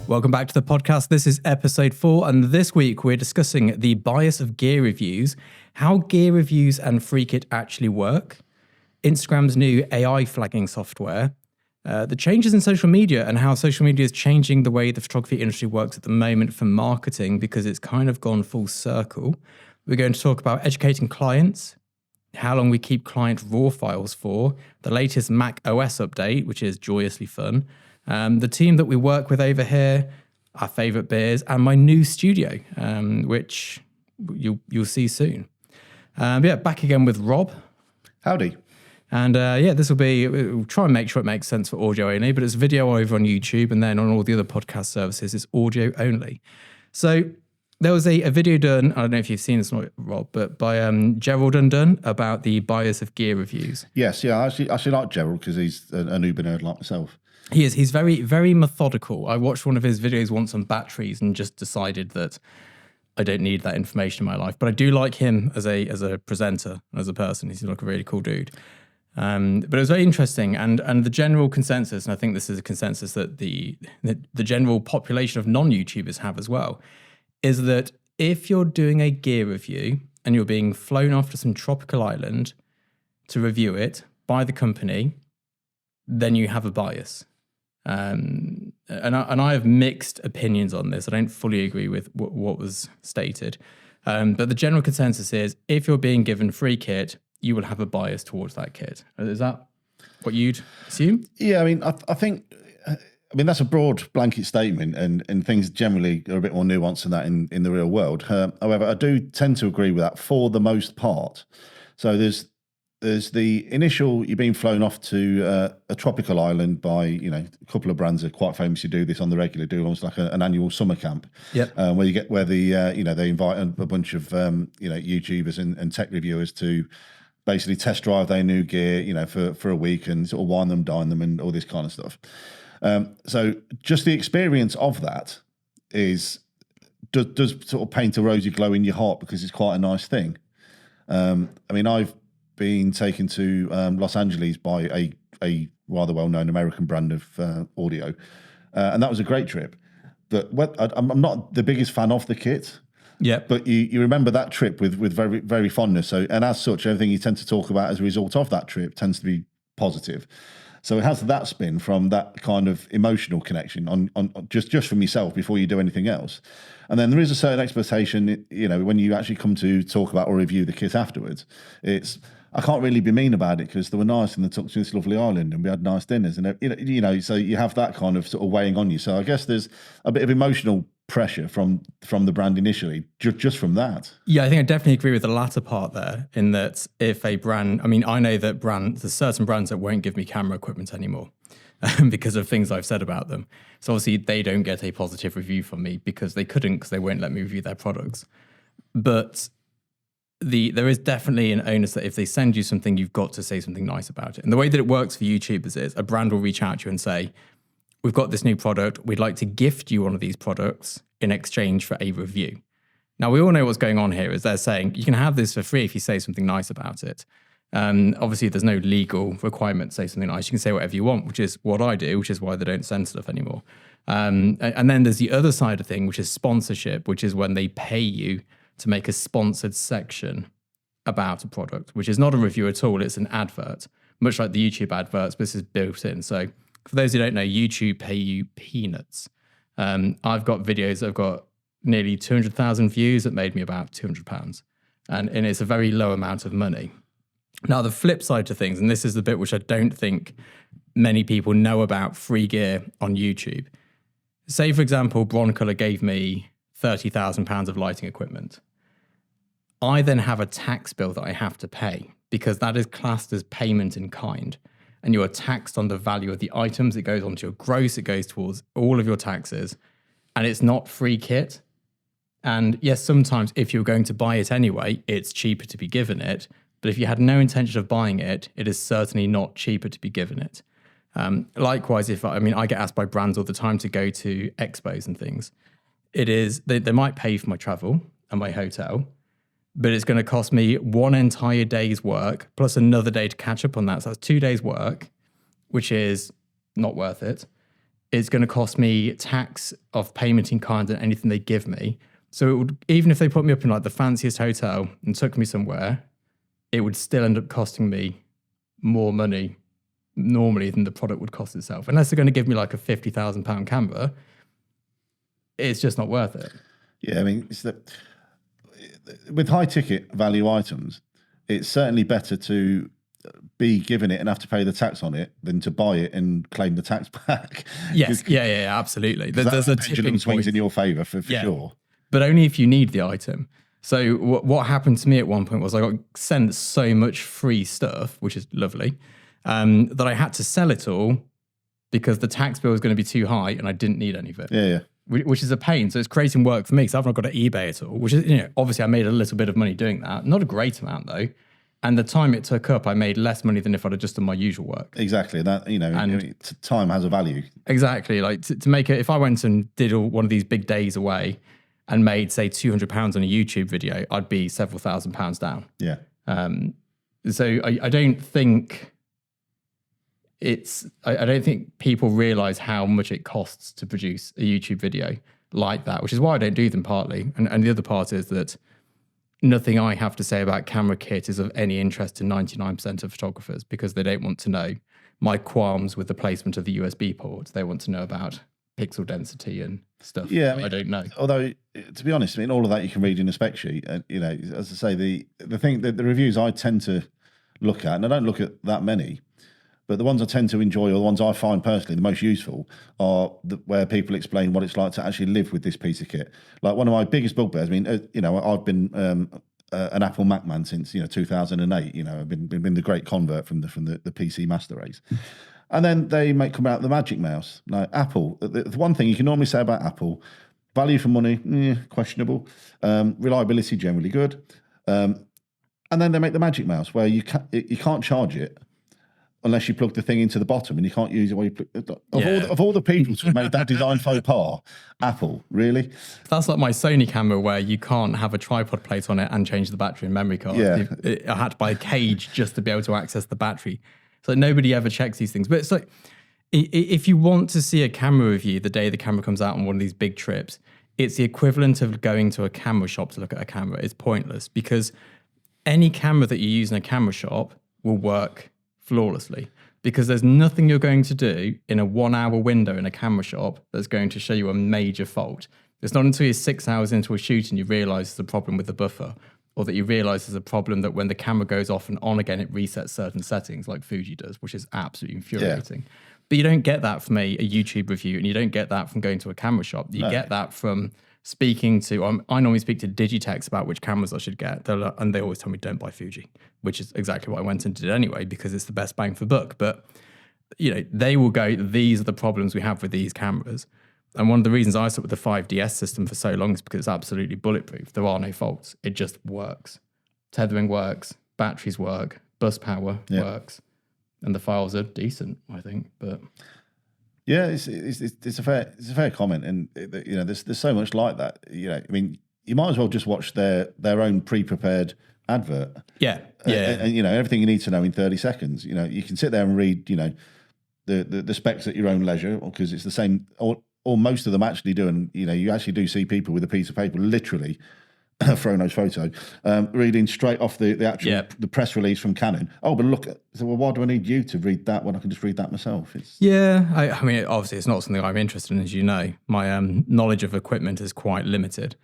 Welcome back to the podcast. This is episode 4, and this week we're discussing the bias of gear reviews, how gear reviews and Freekit actually work, Instagram's new AI flagging software, the changes in social media and how social media is changing the way the photography industry works at the moment for marketing because it's kind of gone full circle. We're going to talk about educating clients, how long we keep client RAW files for, the latest Mac OS update, which is joyously fun, the team that we work with over here, our favourite beers, and my new studio, which you'll see soon. Back again with Rob. Howdy. And this will be, we'll try and make sure it makes sense for audio only, but it's video over on YouTube, and then on all the other podcast services, it's audio only. So there was a video done, I don't know if you've seen this, Rob, but by Gerald Undone about the bias of gear reviews. Yes, yeah, I actually like Gerald because he's an Uber nerd like myself. He is. He's very, very methodical. I watched one of his videos once on batteries and just decided that I don't need that information in my life. But I do like him as a presenter, as a person. He's like a really cool dude. But it was very interesting. And the general consensus, and I think this is a consensus that the general population of non-YouTubers have as well, is that if you're doing a gear review and you're being flown off to some tropical island to review it by the company, then you have a bias. And I have mixed opinions on this. I don't fully agree with what was stated. But the general consensus is if you're being given free kit, you will have a bias towards that kit. Is that what you'd assume? Yeah, I mean, I think that's a broad blanket statement, and things generally are a bit more nuanced than that in the real world. However, I do tend to agree with that for the most part. So there's the initial, you're being flown off to a tropical island by, a couple of brands are quite famous who do this on the regular, do almost like an annual summer camp. Yep. Where they invite a bunch of, YouTubers and tech reviewers to basically test drive their new gear, for a week and sort of wine them, dine them and all this kind of stuff. So just the experience of that does sort of paint a rosy glow in your heart because it's quite a nice thing. I've been taken to Los Angeles by a rather well-known American brand of audio, and that was a great trip. But I'm not the biggest fan of the kit. Yeah. But you remember that trip with very, very fondness. So, and as such, everything you tend to talk about as a result of that trip tends to be positive. So it has that spin from that kind of emotional connection on just from yourself before you do anything else. And then there is a certain expectation, when you actually come to talk about or review the kit afterwards, I can't really be mean about it because they were nice and they took to this lovely island and we had nice dinners and so you have that kind of sort of weighing on you. So I guess there's a bit of emotional pressure from the brand initially, just from that. Yeah, I think I definitely agree with the latter part there, in that if a brand, I know that there's certain brands that won't give me camera equipment anymore because of things I've said about them. So obviously they don't get a positive review from me because they won't let me review their products. But there is definitely an onus that if they send you something, you've got to say something nice about it. And the way that it works for YouTubers is a brand will reach out to you and say, we've got this new product. We'd like to gift you one of these products in exchange for a review. Now, we all know what's going on here is they're saying you can have this for free if you say something nice about it. Obviously, there's no legal requirement to say something nice. You can say whatever you want, which is what I do, which is why they don't send stuff anymore. And then there's the other side of thing, which is sponsorship, which is when they pay you to make a sponsored section about a product, which is not a review at all. It's an advert, much like the YouTube adverts, but this is built in. So for those who don't know, YouTube pay you peanuts. I've got videos that have got nearly 200,000 views that made me about £200. And it's a very low amount of money. Now, the flip side to things, and this is the bit which I don't think many people know about free gear on YouTube. Say, for example, Broncolor gave me £30,000 of lighting equipment. I then have a tax bill that I have to pay because that is classed as payment in kind. And you are taxed on the value of the items. It goes onto your gross. It goes towards all of your taxes. And it's not free kit. And yes, sometimes if you're going to buy it anyway, it's cheaper to be given it. But if you had no intention of buying it, it is certainly not cheaper to be given it. Likewise, I get asked by brands all the time to go to expos and things. It is, they might pay for my travel and my hotel, but it's going to cost me one entire day's work plus another day to catch up on that. So that's 2 days work, which is not worth it. it's going to cost me tax of payment in kind and anything they give me. So it would, even if they put me up in like the fanciest hotel and took me somewhere, it would still end up costing me more money normally than the product would cost itself. Unless they're going to give me like a £50,000 camera, it's just not worth it. Yeah, I mean, it's with high ticket value items, it's certainly better to be given it and have to pay the tax on it than to buy it and claim the tax back. Yes, yeah, absolutely. There's a pendulum tipping swings point. in your favour for sure. But only if you need the item. So what happened to me at one point was I got sent so much free stuff, which is lovely, that I had to sell it all because the tax bill was going to be too high and I didn't need any of it. Yeah. Which is a pain. So it's creating work for me because I've not got to eBay at all, which is, obviously I made a little bit of money doing that. Not a great amount though. And the time it took up, I made less money than if I'd have just done my usual work. Exactly. That, time has a value. Exactly. Like to make it, if I went and did one of these big days away and made, say, £200 on a YouTube video, I'd be several £1,000s down. Yeah. So I don't think I don't think people realize how much it costs to produce a YouTube video like that, which is why I don't do them partly. And the other part is that nothing I have to say about camera kit is of any interest to 99% of photographers because they don't want to know my qualms with the placement of the USB ports. They want to know about pixel density and stuff. Yeah, I don't know. Although, to be honest, all of that you can read in a spec sheet. And, as I say, the thing that the reviews I tend to look at, and I don't look at that many, but the ones I tend to enjoy, or the ones I find personally the most useful, are where people explain what it's like to actually live with this piece of kit. Like one of my biggest bugbears. I mean, I've been an Apple Mac man since 2008. I've been the great convert from the PC Master Race. And then they come out the Magic Mouse. Now, Apple, the one thing you can normally say about Apple, value for money, questionable. Reliability, generally good. And then they make the Magic Mouse where you can't charge it unless you plug the thing into the bottom, and you can't use it while you plug. Of all the people to have made that design faux pas, Apple, really? That's like my Sony camera where you can't have a tripod plate on it and change the battery and memory card. Yeah. I had to buy a cage just to be able to access the battery. So nobody ever checks these things. But it's like, if you want to see a camera review the day the camera comes out on one of these big trips, it's the equivalent of going to a camera shop to look at a camera. It's pointless because any camera that you use in a camera shop will work flawlessly because there's nothing you're going to do in a 1 hour window in a camera shop that's going to show you a major fault. It's not until you're 6 hours into a shoot and you realize there's a problem with the buffer, or that you realize there's a problem that when the camera goes off and on again, it resets certain settings like Fuji does, which is absolutely infuriating. Yeah. But you don't get that from a YouTube review, and you don't get that from going to a camera shop. You get that from speaking to, I normally speak to Digitex about which cameras I should get, and they always tell me don't buy Fuji, which is exactly what I went and did anyway, because it's the best bang for buck. But, they will go, these are the problems we have with these cameras. And one of the reasons I stuck with the 5DS system for so long is because it's absolutely bulletproof. There are no faults. It just works. Tethering works, batteries work, bus power works, and the files are decent, I think. But yeah, it's a fair comment, and there's so much like that. I mean, you might as well just watch their own pre-prepared advert. Yeah. And everything you need to know in 30 seconds. You can sit there and read the specs at your own leisure, because it's the same. Or most of them actually do, and you actually do see people with a piece of paper, literally, Frono's photo, reading straight off the actual the press release from Canon. Oh, but look, why do I need you to read that when I can just read that myself? I mean, obviously, it's not something I'm interested in, as you know. My knowledge of equipment is quite limited,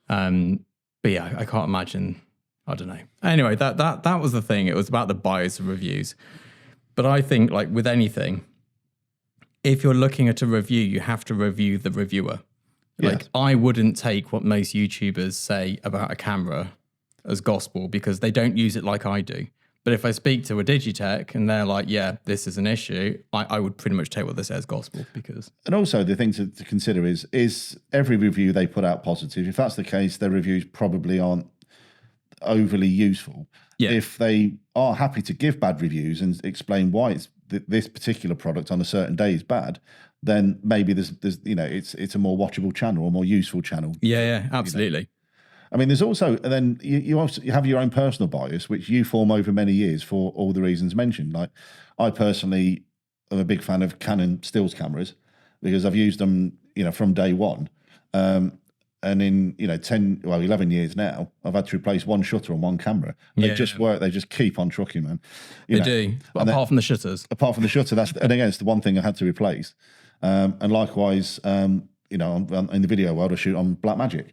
but yeah, I can't imagine. I don't know. Anyway, that was the thing. It was about the buyers of reviews, but I think, like with anything, if you're looking at a review, you have to review the reviewer. Like, I wouldn't take what most YouTubers say about a camera as gospel because they don't use it like I do. But if I speak to a Digitech and they're like, yeah, this is an issue, I would pretty much take what they say as gospel because... And also the thing to consider is every review they put out positive? If that's the case, their reviews probably aren't overly useful. Yeah. If they are happy to give bad reviews and explain why this particular product on a certain day is bad, then maybe there's it's a more watchable channel or more useful channel. Yeah, absolutely. I mean, there's also, and then you also have your own personal bias, which you form over many years for all the reasons mentioned. Like, I personally am a big fan of Canon stills cameras. because I've used them, from day one. And in 11 years now, I've had to replace one shutter on one camera. They just work. They just keep on trucking, man. They do. But apart from the shutters, and again, it's the one thing I had to replace. And likewise, in the video world, I shoot on Blackmagic.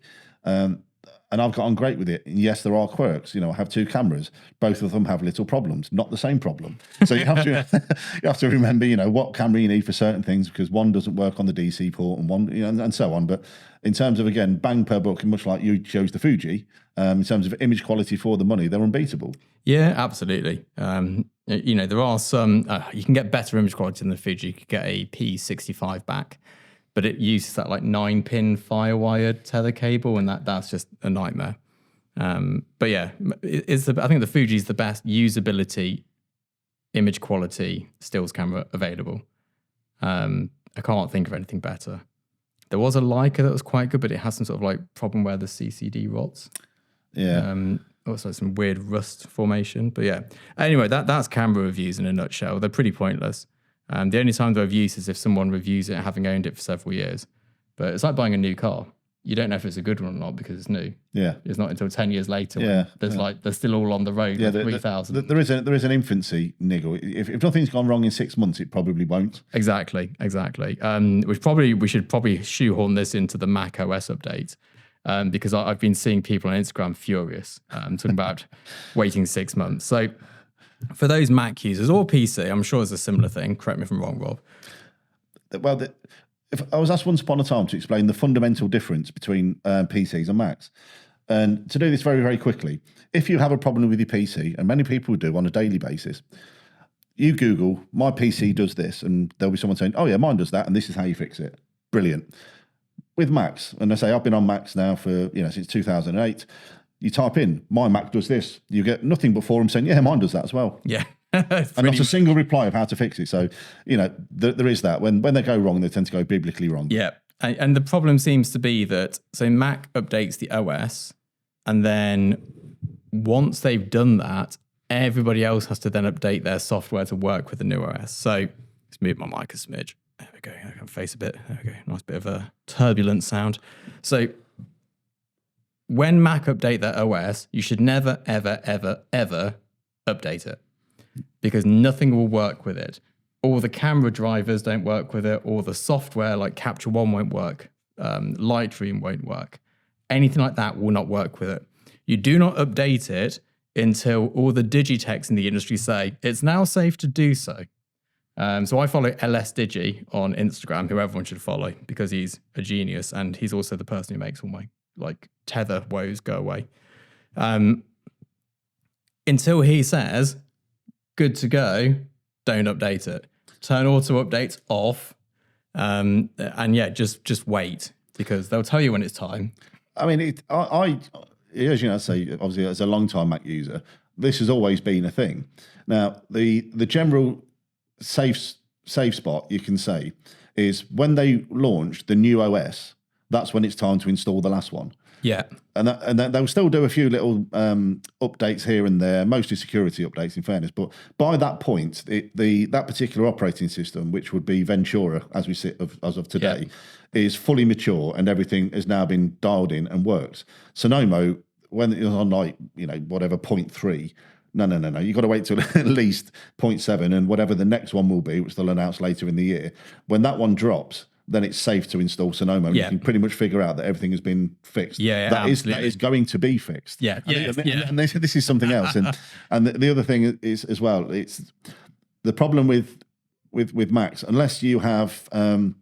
And I've got on great with it. And yes, there are quirks. I have two cameras. Both of them have little problems, not the same problem. So you have to remember, what camera you need for certain things, because one doesn't work on the DC port and one, and so on. But in terms of, again, bang per buck, much like you chose the Fuji, in terms of image quality for the money, they're unbeatable. Yeah, absolutely. There are some, you can get better image quality than the Fuji. You could get a P65 back, but it uses that like 9-pin FireWire tether cable, and that's just a nightmare. But yeah, I think the Fuji is the best usability, image quality stills camera available. I can't think of anything better. There was a Leica that was quite good, but it has some sort of like problem where the CCD rots. Yeah. Also some weird rust formation. But yeah. Anyway, that's camera reviews in a nutshell. They're pretty pointless. The only time they're use is if someone reviews it having owned it for several years. But it's like buying a new car. You don't know if it's a good one or not because it's new. Yeah. It's not until 10 years later when they're still all on the road with 3,000. There is an infancy niggle. If nothing's gone wrong in 6 months, it probably won't. Exactly. We should probably shoehorn this into the Mac OS update. Because I've been seeing people on Instagram furious talking about waiting 6 months. So for those Mac users or PC, I'm sure it's a similar thing. Correct me if I'm wrong, Rob. Well, if I was asked once upon a time to explain the fundamental difference between PCs and Macs, and to do this very, very quickly, if you have a problem with your PC, and many people do on a daily basis, you Google, my PC does this, and there'll be someone saying, oh yeah, mine does that, and this is how you fix it. Brilliant. With Macs, and I say I've been on Macs now for since 2008. You type in my Mac does this, you get nothing but forums saying yeah, mine does that as well. Yeah, and not a single reply of how to fix it. So there is that when they go wrong, they tend to go biblically wrong. Yeah, and the problem seems to be that Mac updates the OS, and then once they've done that, everybody else has to then update their software to work with the new OS. So let's move my mic a smidge. There we go. I can face a bit. There we go. Nice bit of a turbulent sound. So when Mac update their OS, you should never, ever, ever, ever update it because nothing will work with it. All the camera drivers don't work with it. All the software like Capture One won't work. Lightroom won't work. Anything like that will not work with it. You do not update it until all the digitechs in the industry say it's now safe to do so. So I follow LS Digi on Instagram, who everyone should follow because he's a genius and he's also the person who makes all my tether woes go away. Until he says, good to go, don't update it. Turn auto updates off. And yeah, just wait because they'll tell you when it's time. I mean, as you know, obviously as a long-time Mac user, this has always been a thing. Now, the general safe spot you can say is when they launch the new OS, that's when it's time to install the last one. Yeah. And they'll still do a few little updates here and there, mostly security updates in fairness. But by that point, that particular operating system, which would be Ventura as we sit as of today, is fully mature and everything has now been dialed in and works. Sonomo, when it was on whatever 0.3, no. You've got to wait till at least 0.7 and whatever the next one will be, which they'll announce later in the year. When that one drops, then it's safe to install Sonomo. Yeah. You can pretty much figure out that everything has been fixed. That is going to be fixed. Yeah. And this is something else. And the other thing is as well, it's the problem with Macs, unless you have anyone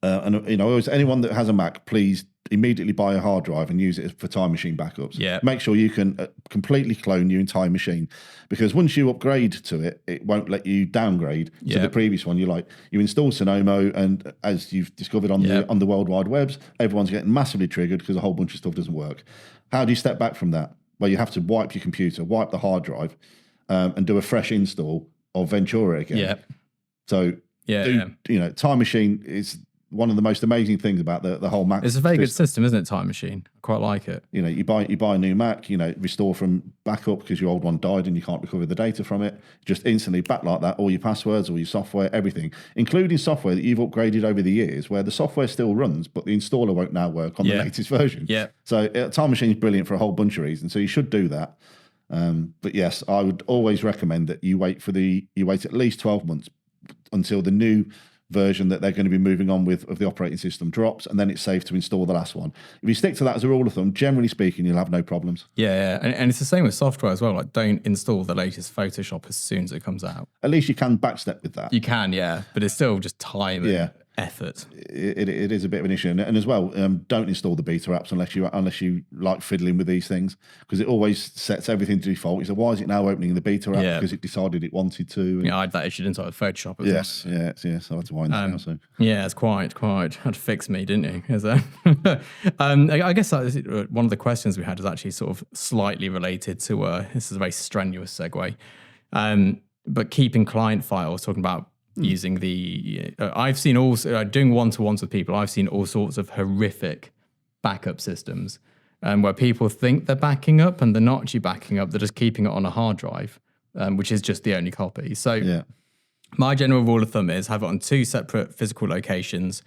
that has a Mac, please immediately buy a hard drive and use it for Time Machine backups. Yeah. Make sure you can completely clone your Time Machine, because once you upgrade to it, it won't let you downgrade to the previous one. You install Sonomo, and as you've discovered on the World Wide Webs, everyone's getting massively triggered because a whole bunch of stuff doesn't work. How do you step back from that? Well, you have to wipe your computer, wipe the hard drive, and do a fresh install of Ventura again. Yeah. So Time Machine is one of the most amazing things about the whole Mac. It's a very good system, isn't it? Time Machine. I quite like it. You know, you buy a new Mac, you know, restore from backup because your old one died and you can't recover the data from it. Just instantly back like that, all your passwords, all your software, everything, including software that you've upgraded over the years, where the software still runs, but the installer won't now work on the latest version. Yeah. So Time Machine is brilliant for a whole bunch of reasons. So you should do that. But yes, I would always recommend that you wait at least 12 months until the new version that they're going to be moving on with of the operating system drops, and then it's safe to install the last one. If you stick to that as a rule of thumb, generally speaking, you'll have no problems. Yeah. And it's the same with software as well. Like, don't install the latest Photoshop as soon as it comes out. At least you can backstep with that. You can, yeah, but it's still just time and effort. It is a bit of an issue, and as well, don't install the beta apps unless you like fiddling with these things, because it always sets everything to default. So why is it now opening the beta app? Because it decided it wanted to. And I had that issue inside Photoshop. Yes. So I had to wind that out. So. Yeah, it's quite. Had to fix me, didn't you? Is that? I guess that is, one of the questions we had is actually sort of slightly related to. This is a very strenuous segue, but keeping client files. Talking about using the. I've seen also doing one-to-ones with people. I've seen all sorts of horrific backup systems, where people think they're backing up and they're not actually backing up. They're just keeping it on a hard drive, which is just the only copy. So. My general rule of thumb is have it on 2 separate physical locations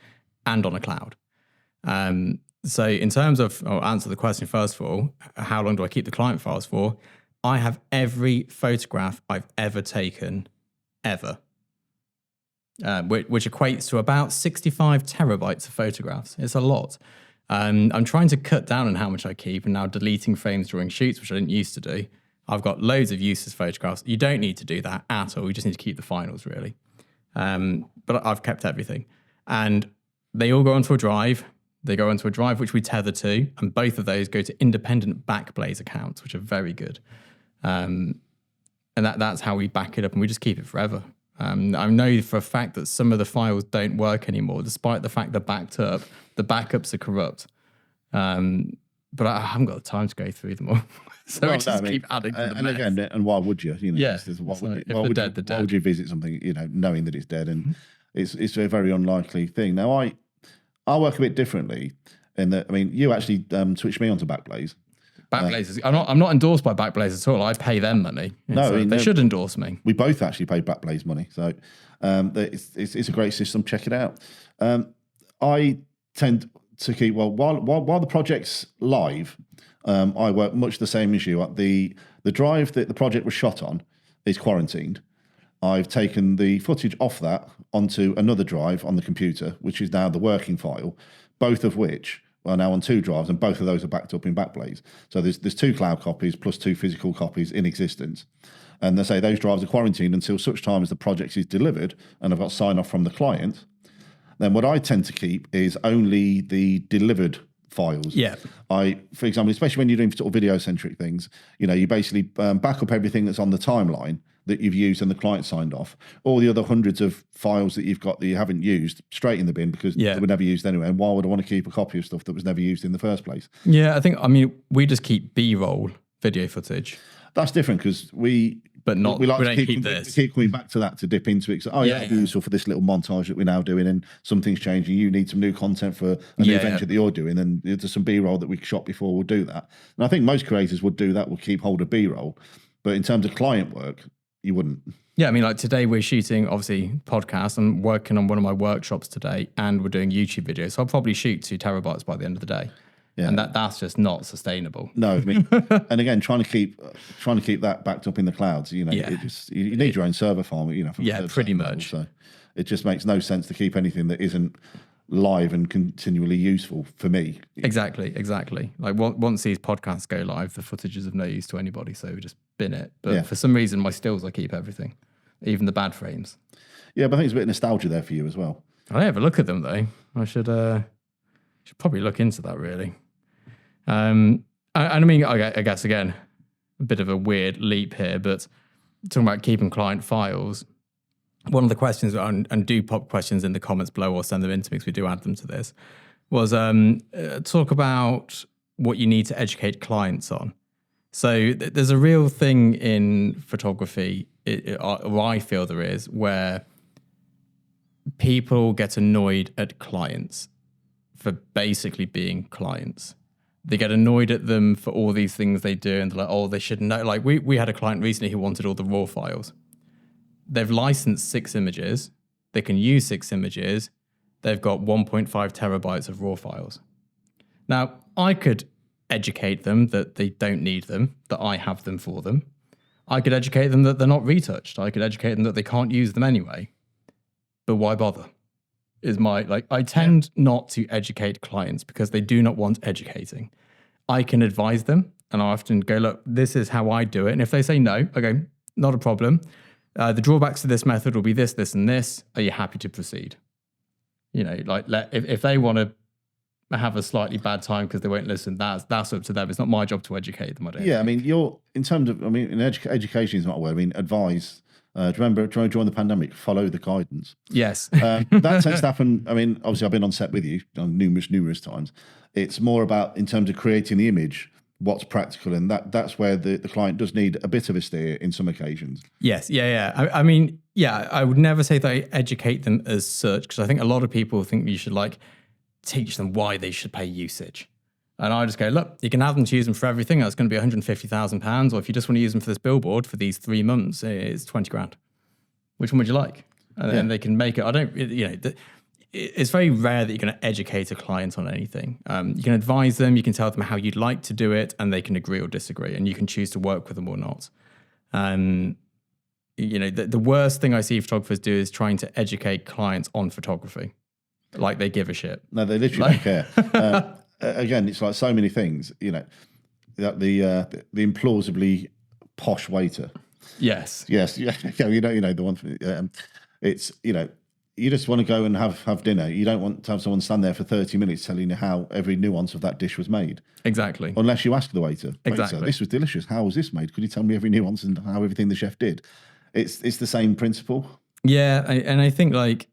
and on a cloud. So in terms of, I'll answer the question first of all, how long do I keep the client files for? I have every photograph I've ever taken, ever, which equates to about 65 terabytes of photographs. It's a lot. I'm trying to cut down on how much I keep and now deleting frames during shoots, which I didn't used to do. I've got loads of useless photographs. You don't need to do that at all. You just need to keep the finals, really. But I've kept everything. And they all go onto a drive. They go onto a drive which we tether to, and both of those go to independent Backblaze accounts, which are very good. And that's how we back it up, and we just keep it forever. I know for a fact that some of the files don't work anymore, despite the fact they're backed up. The backups are corrupt. But I haven't got the time to go through them all. So we just keep adding to the and mess. Again, and why would you? You know, why would you visit something, you know, knowing that it's dead? And it's a very unlikely thing. Now, I work a bit differently in that, I mean, you actually switched me onto Backblaze. Backblaze. I'm not endorsed by Backblaze at all. I pay them money. So they should endorse me. We both actually pay Backblaze money. So it's a great system. Check it out. I tend to keep, while the project's live, I work much the same as you. The drive that the project was shot on is quarantined. I've taken the footage off that onto another drive on the computer, which is now the working file, both of which are now on 2 drives, and both of those are backed up in Backblaze. So there's 2 cloud copies plus 2 physical copies in existence. And they say those drives are quarantined until such time as the project is delivered and I've got sign off from the client. Then what I tend to keep is only the delivered files. Yeah. For example, especially when you're doing sort of video-centric things, you know, you basically back up everything that's on the timeline that you've used and the client signed off. All the other hundreds of files that you've got that you haven't used, straight in the bin, because they were never used anyway. And why would I want to keep a copy of stuff that was never used in the first place? Yeah, I mean, we just keep B-roll video footage. That's different because we don't keep this. We keep coming back to that to dip into it. So, it'd be useful for this little montage that we're now doing, and something's changing. You need some new content for a new venture that you're doing, and there's some B-roll that we shot before. We'll do that, and I think most creators would do that. Will keep hold of B-roll, but in terms of client work, you wouldn't. Yeah, I mean, like today we're shooting, obviously, podcasts. I'm working on one of my workshops today, and we're doing YouTube videos. So I'll probably shoot 2 terabytes by the end of the day. Yeah. And that's just not sustainable. No, I mean, and again, trying to keep that backed up in the clouds. You know, you need your own server farm. You know, pretty much. So it just makes no sense to keep anything that isn't live and continually useful for me. Exactly. Like once these podcasts go live, the footage is of no use to anybody, so we just bin it. But for some reason, my stills, I keep everything, even the bad frames. Yeah, but I think there's a bit of nostalgia there for you as well. I have a look at them though. I should probably look into that really. And I mean, I guess again, a bit of a weird leap here, but talking about keeping client files, one of the questions, and do pop questions in the comments below or send them in to me because we do add them to this, was talk about what you need to educate clients on. So there's a real thing in photography, or I feel there is, where people get annoyed at clients for basically being clients. They get annoyed at them for all these things they do, and they're like, oh, they should know. Like we had a client recently who wanted all the raw files. They've licensed 6 images. They can use 6 images. They've got 1.5 terabytes of raw files. Now, I could educate them that they don't need them, that I have them for them. I could educate them that they're not retouched. I could educate them that they can't use them anyway. But why bother? I tend not to educate clients because they do not want educating. I can advise them, and I often go, look, this is how I do it. And if they say no, okay, not a problem. The drawbacks to this method will be this, this, and this. Are you happy to proceed? If they want to have a slightly bad time because they won't listen, that's up to them. It's not my job to educate them. I don't. Yeah, I mean, education is not a word. I mean, advise. Do you remember during the pandemic, follow the guidance? Yes. That tends to happen. I mean, obviously, I've been on set with you numerous times. It's more about, in terms of creating the image, what's practical, and that's where the client does need a bit of a steer in some occasions. Yes. Yeah. I mean, I would never say that I educate them as such, because I think a lot of people think you should teach them why they should pay usage. And I just go, look, you can have them to use them for everything. That's going to be £150,000. Or if you just want to use them for this billboard for these 3 months, it's 20 grand. Which one would you like? And then they can make it. It's very rare that you're going to educate a client on anything. You can advise them, you can tell them how you'd like to do it, and they can agree or disagree, and you can choose to work with them or not. The worst thing I see photographers do is trying to educate clients on photography. Like they give a shit. No, they literally don't care. Again, it's like so many things, that the implausibly posh waiter. Yes. Yeah. The one. It's you just want to go and have dinner. You don't want to have someone stand there for 30 minutes telling you how every nuance of that dish was made. Exactly. Unless you ask the waiter. Exactly. This was delicious. How was this made? Could you tell me every nuance and how everything the chef did? It's the same principle. Yeah, and I think the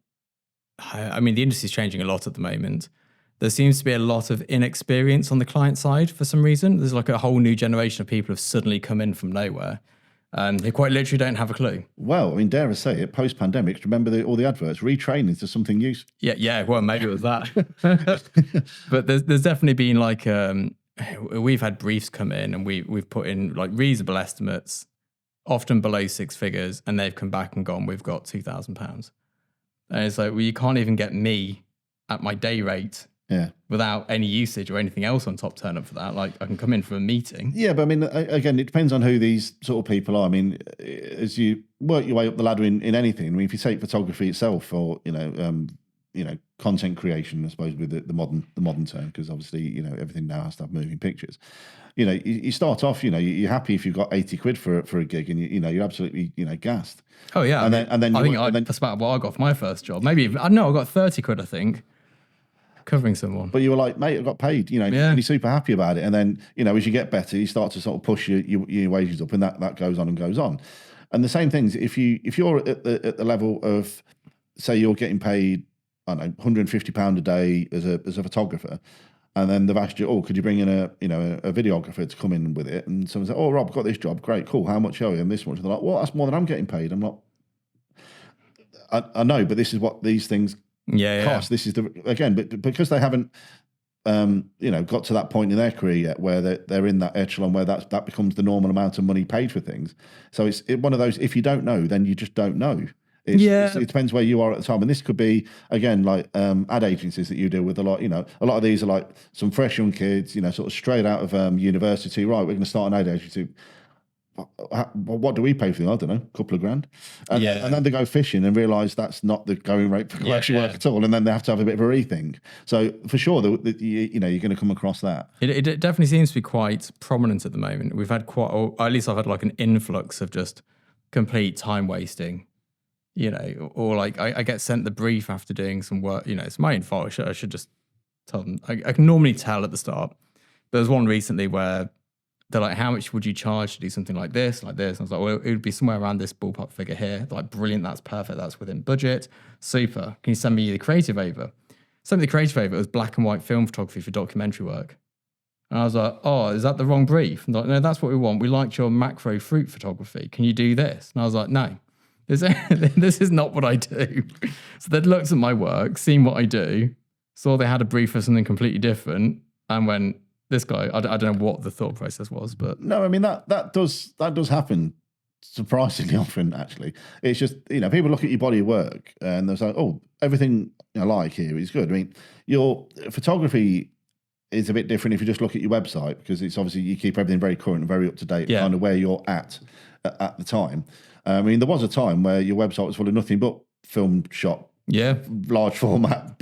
industry's changing a lot at the moment. There seems to be a lot of inexperience on the client side for some reason. There's a whole new generation of people who've suddenly come in from nowhere. And they quite literally don't have a clue. Well, I mean, dare I say it, post-pandemic, remember all the adverts, retraining to something useful. Yeah, well, maybe it was that. But there's definitely been we've had briefs come in and we've put in reasonable estimates, often below 6 figures, and they've come back and gone, we've got £2,000. And it's you can't even get me at my day rate. Yeah. Without any usage or anything else on top turn up for that. I can come in for a meeting. Yeah, but I mean, again, it depends on who these sort of people are. I mean, as you work your way up the ladder in anything, I mean, if you take photography itself or, content creation, I suppose, with the modern term, because obviously, everything now has to have moving pictures. You start off, you're happy if you've got 80 quid for a gig and you're absolutely, gassed. Oh yeah. And then that's about what I got for my first job. Maybe, I got 30 quid, I think. Covering someone. But you were like, mate, I got paid, and you're super happy about it. And then, as you get better, you start to sort of push your wages up, and that goes on and goes on. And the same things, if you're at the level of, say, you're getting paid, I don't know, £150 a day as a photographer, and then they've asked you, could you bring in a videographer to come in with it? And someone said, Rob, I've got this job, great, cool, how much are you? And this much. And they're like, well, that's more than I'm getting paid. I'm not. I know, but this is what these things cost. This is but because they haven't got to that point in their career yet where they're in that echelon where that becomes the normal amount of money paid for things. So it's one of those, if you don't know, then you just don't know. It depends where you are at the time. And this could be, again, ad agencies that you deal with a lot. A lot of these are some fresh young kids, sort of straight out of university. Right, we're going to start an ad agency. What do we pay for them? I don't know, a couple of grand. And then they go fishing and realise that's not the going rate for commercial work at all. And then they have to have a bit of a rethink. So for sure, you're going to come across that. It definitely seems to be quite prominent at the moment. We've had or at least I've had an influx of just complete time wasting. Or I get sent the brief after doing some work. It's my own fault. I should just tell them. I can normally tell at the start. There was one recently where they're like, how much would you charge to do something like this? And I was like, well, it would be somewhere around this ballpark figure here. They're like, brilliant, that's perfect, that's within budget. Super. Can you send me the creative over? Send me the creative over. It was black and white film photography for documentary work. And I was like, is that the wrong brief? And they're like, no, that's what we want. We liked your macro fruit photography. Can you do this? And I was like, no. This is not what I do. So they'd looked at my work, seen what I do, saw they had a brief for something completely different, and went, this guy, I don't know what the thought process was, but No, I mean that does happen surprisingly often. Actually, it's just people look at your body of work and they're like, oh, everything I like here is good. I mean, your photography is a bit different if you just look at your website, because it's obviously you keep everything very current and very up to date, kind of where you're at the time. I mean, there was a time where your website was full of nothing but film shot, large format,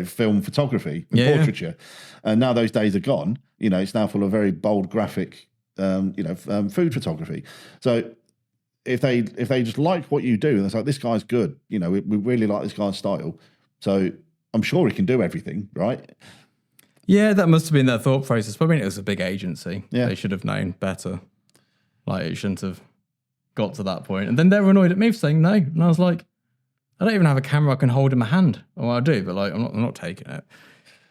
film photography, and portraiture, and now those days are gone. It's now full of very bold graphic, food photography. So if they just like what you do, and it's like, this guy's good, we really like this guy's style, so I'm sure he can do everything, right? Yeah, that must have been their thought process. But I mean, it was a big agency. Yeah. They should have known better. Like, it shouldn't have got to that point. And then they were annoyed at me for saying no. And I was like, I don't even have a camera I can hold in my hand. Well, I do, but like, I'm not taking it.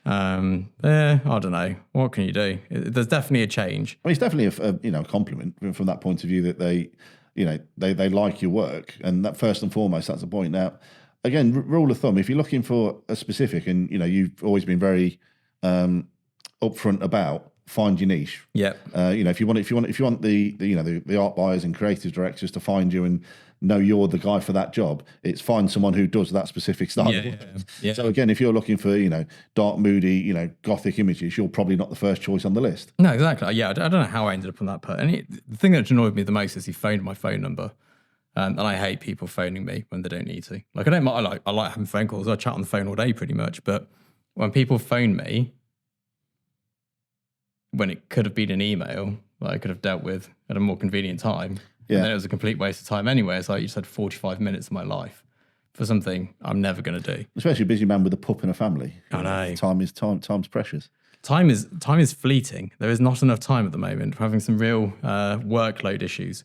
I don't know. What can you do? There's definitely a change. I mean, it's definitely a compliment from that point of view, that they like your work, and that first and foremost, that's the point. Now, again, rule of thumb: if you're looking for a specific, and you've always been very upfront about, find your niche. Yeah. If you want the art buyers and creative directors to find you and know you're the guy for that job, it's find someone who does that specific style. Yeah. So again, if you're looking for dark, moody, gothic images, you're probably not the first choice on the list. No, exactly. Yeah, I don't know how I ended up on that part. And the thing that annoyed me the most is he phoned my phone number. And I hate people phoning me when they don't need to. Like, I like having phone calls. I chat on the phone all day pretty much. But when people phone me, when it could have been an email that I could have dealt with at a more convenient time, and then it was a complete waste of time anyway. It's like, you just had 45 minutes of my life for something I'm never going to do. Especially a busy man with a pup and a family. I know. Time's precious. Time is fleeting. There is not enough time at the moment. We're having some real workload issues,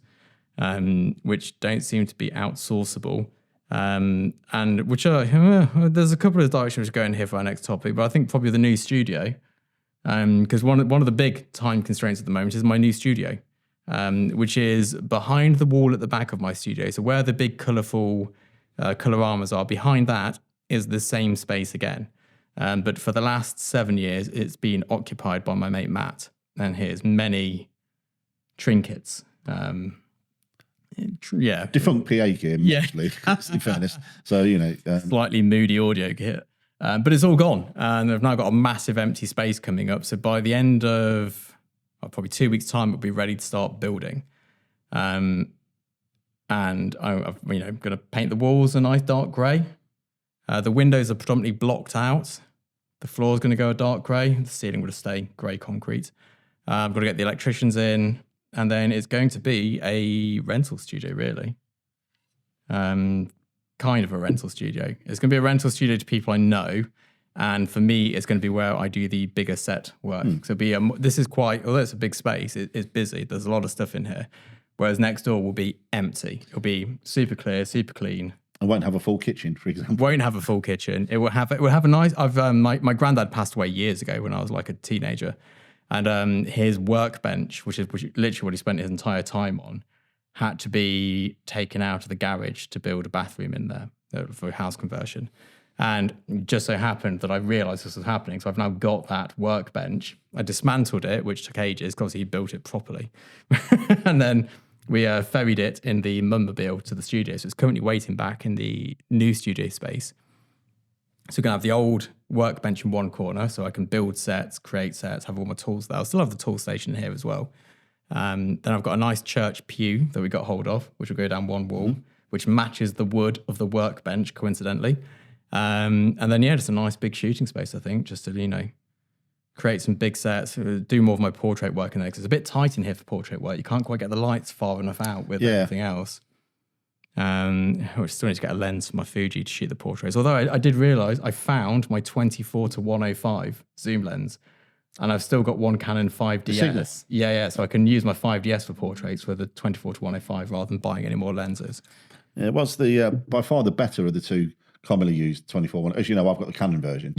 which don't seem to be outsourceable. And which are, there's a couple of directions going here for our next topic, but I think probably the new studio. Because one of the big time constraints at the moment is my new studio, which is behind the wall at the back of my studio. So where the big colourful coloramas are, behind that is the same space again. But for the last 7 years, it's been occupied by my mate Matt, and here's many trinkets. Defunct PA gear, mostly, in fairness. So, slightly moody audio kit. But it's all gone, and they've now got a massive empty space coming up. So by the end of probably 2 weeks' time, we'll be ready to start building. And I'm going to paint the walls a nice dark grey. The windows are predominantly blocked out. The floor is going to go a dark grey. The ceiling will stay grey concrete. I've got to get the electricians in, and then it's going to be a rental studio, really. Kind of a rental studio. It's going to be a rental studio to people I know, and for me, it's going to be where I do the bigger set work. So this is quite, although it's a big space, it's busy. There's a lot of stuff in here. Whereas next door will be empty. It'll be super clear, super clean. I won't have a full kitchen, for example. Won't have a full kitchen. It will have a nice. My granddad passed away years ago when I was like a teenager, and his workbench, which is literally what he spent his entire time on, had to be taken out of the garage to build a bathroom in there for house conversion. And it just so happened that I realised this was happening. So I've now got that workbench. I dismantled it, which took ages because he built it properly. And then we ferried it in the Mumobile to the studio. So it's currently waiting back in the new studio space. So we're going to have the old workbench in one corner so I can build sets, create sets, have all my tools there. I'll still have the tool station here as well. Then I've got a nice church pew that we got hold of, which will go down one wall, which matches the wood of the workbench, coincidentally. And then, just a nice big shooting space, I think, just to, create some big sets, do more of my portrait work in there. Because it's a bit tight in here for portrait work. You can't quite get the lights far enough out with everything else. I still need to get a lens for my Fuji to shoot the portraits. Although I did realise I found my 24-105 zoom lens. And I've still got one Canon 5DS. Yeah. So I can use my 5DS for portraits with a 24-105 rather than buying any more lenses. Yeah, it was by far the better of the two commonly used 24-1. As you know, I've got the Canon version.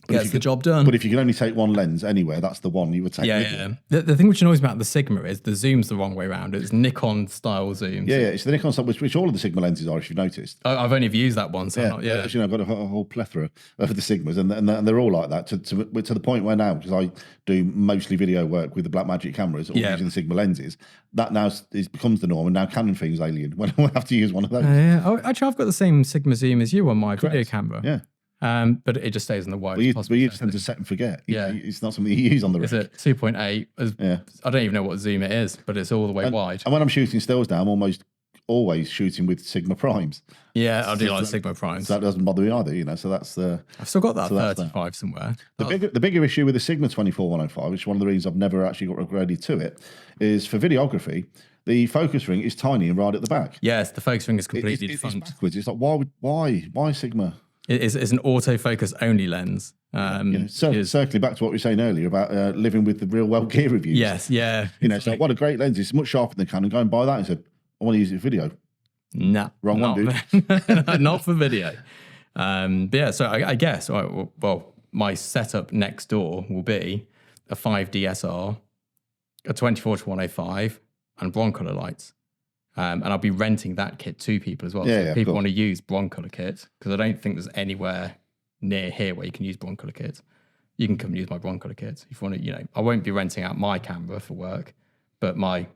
Gets the job done. But if you can only take one lens anywhere, that's the one you would take. Yeah. The thing which annoys me about the Sigma is the zoom's the wrong way around. It's Nikon style zooms. Yeah, it's the Nikon style, which all of the Sigma lenses are, if you've noticed. I've only used that one, so I've got a whole plethora of the Sigmas, and they're all like that to the point where now, because I do mostly video work with the Blackmagic cameras, or using the Sigma lenses, that now becomes the norm, and now Canon feels alien when I have to use one of those. Actually, I've got the same Sigma zoom as you on my video camera. Yeah. But it just stays on the wide. But you just tend to set and forget. It's not something you use on the Is it 2.8? I don't even know what zoom it is, but it's all the way wide. And when I'm shooting stills now, I'm almost always shooting with Sigma primes. Yeah, I do like Sigma primes. So that doesn't bother me either, So that's I've still got that 35 somewhere. The bigger issue with the Sigma 24-105, which is one of the reasons I've never actually got upgraded to it, is for videography. The focus ring is tiny and right at the back. Yes, the focus ring is completely defunct. It's backwards. It's like why Sigma? It's an autofocus only lens. Circling back to what we were saying earlier about living with the real well gear reviews. Yes, yeah. It's like, what a great lens. It's much sharper than Canon. Go and buy that. And said, I want to use it for video. Nah, wrong one, dude. Not for video. But yeah, so I guess, well, my setup next door will be a 5DSR, a 24-105, and Broncolor lights. And I'll be renting that kit to people as well. So if people want to use Broncolor kits, because I don't think there's anywhere near here where you can use Broncolor kits. You can come and use my Broncolor kits if you want to. I won't be renting out my camera for work, but my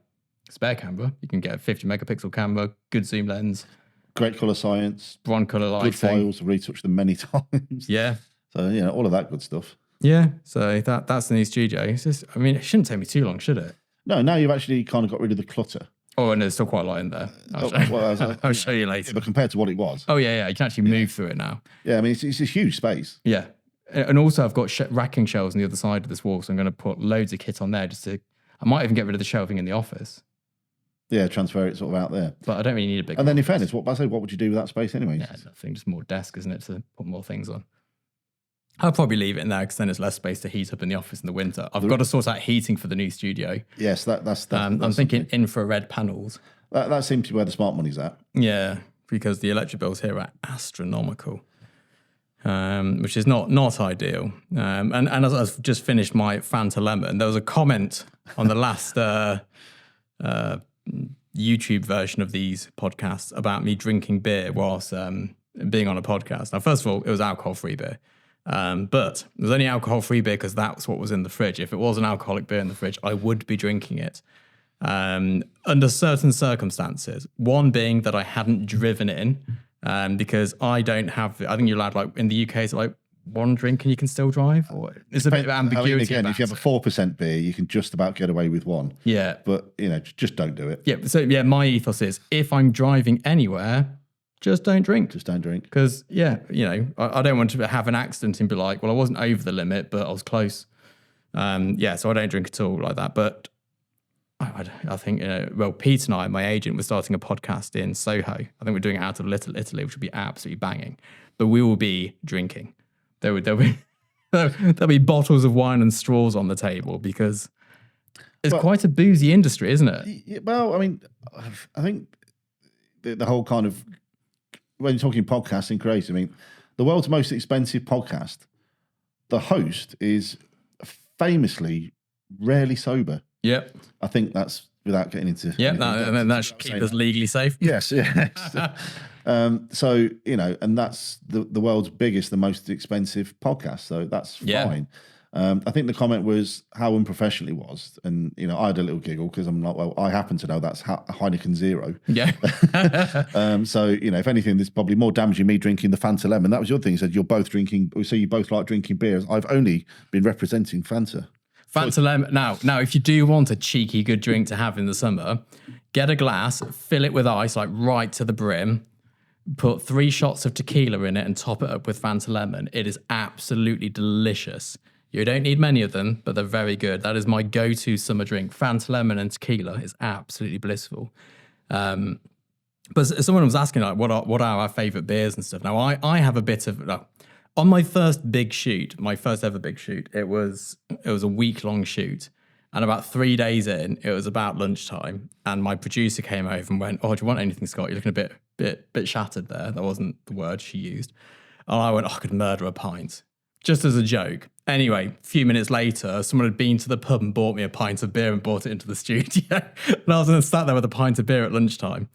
spare camera, you can get a 50 megapixel camera, good zoom lens, great color science, Broncolor lighting, good files, retouched them many times. Yeah. So all of that good stuff. Yeah. So that's the new studio. It's just, it shouldn't take me too long, should it? No. Now you've actually kind of got rid of the clutter. Oh, and there's still quite a lot in there. I'll show you later. Yeah, but compared to what it was. Oh, yeah. You can actually move through it now. Yeah, it's a huge space. Yeah. And also I've got racking shelves on the other side of this wall, so I'm going to put loads of kit on there I might even get rid of the shelving in the office. Yeah, transfer it sort of out there. But I don't really need a big And then in fairness, what would you do with that space anyway? Yeah, nothing. Just more desk, isn't it, to put more things on. I'll probably leave it in there because then there's less space to heat up in the office in the winter. I've got to sort out heating for the new studio. Yes, that's I'm thinking infrared panels. That seems to be where the smart money's at. Yeah, because the electric bills here are astronomical, which is not ideal. And as I've just finished my Fanta Lemon, there was a comment on the last YouTube version of these podcasts about me drinking beer whilst being on a podcast. Now, first of all, it was alcohol-free beer. But there's only alcohol-free beer because that's what was in the fridge. If it was an alcoholic beer in the fridge, I would be drinking it under certain circumstances. One being that I hadn't driven in because I don't have. I think you're allowed, in the UK, it's like one drink and you can still drive. Or it's a bit of ambiguity. Again, if you have a 4% beer, you can just about get away with one. Yeah, but just don't do it. Yeah. So my ethos is if I'm driving anywhere, just don't drink. Just don't drink. Because, I don't want to have an accident and be like, well, I wasn't over the limit, but I was close. So I don't drink at all like that. But I think, Pete and I, my agent, we're starting a podcast in Soho. I think we're doing it out of Little Italy, which would be absolutely banging. But we will be drinking. There'll be bottles of wine and straws on the table because it's quite a boozy industry, isn't it? Well, I think the whole kind of, when you're talking podcasting crazy, the world's most expensive podcast, the host is famously rarely sober. Yep. I think that's without getting into. Yeah, that should keep us legally safe. Yes. So, and that's the world's biggest, the most expensive podcast. So that's fine. I think the comment was how unprofessional it was. And, I had a little giggle because I'm like, well, I happen to know that's Heineken Zero. Yeah. So, if anything, there's probably more damaging me drinking the Fanta Lemon. That was your thing. You said you're both drinking, so you both like drinking beers. I've only been representing Fanta. Fanta Lemon. Now, if you do want a cheeky good drink to have in the summer, get a glass, fill it with ice, like right to the brim, put 3 shots of tequila in it and top it up with Fanta Lemon. It is absolutely delicious. You don't need many of them, but they're very good. That is my go-to summer drink. Fanta Lemon and tequila is absolutely blissful. But someone was asking, what are our favourite beers and stuff. Now, I have a bit of... on my first big shoot, my first ever big shoot, it was a week-long shoot. And about 3 days in, it was about lunchtime. And my producer came over and went, "Oh, do you want anything, Scott? You're looking a bit shattered there." That wasn't the word she used. And I went, "I could murder a pint." just as a joke. Anyway, a few minutes later, someone had been to the pub and bought me a pint of beer and brought it into the studio. And I was sat there with a pint of beer at lunchtime.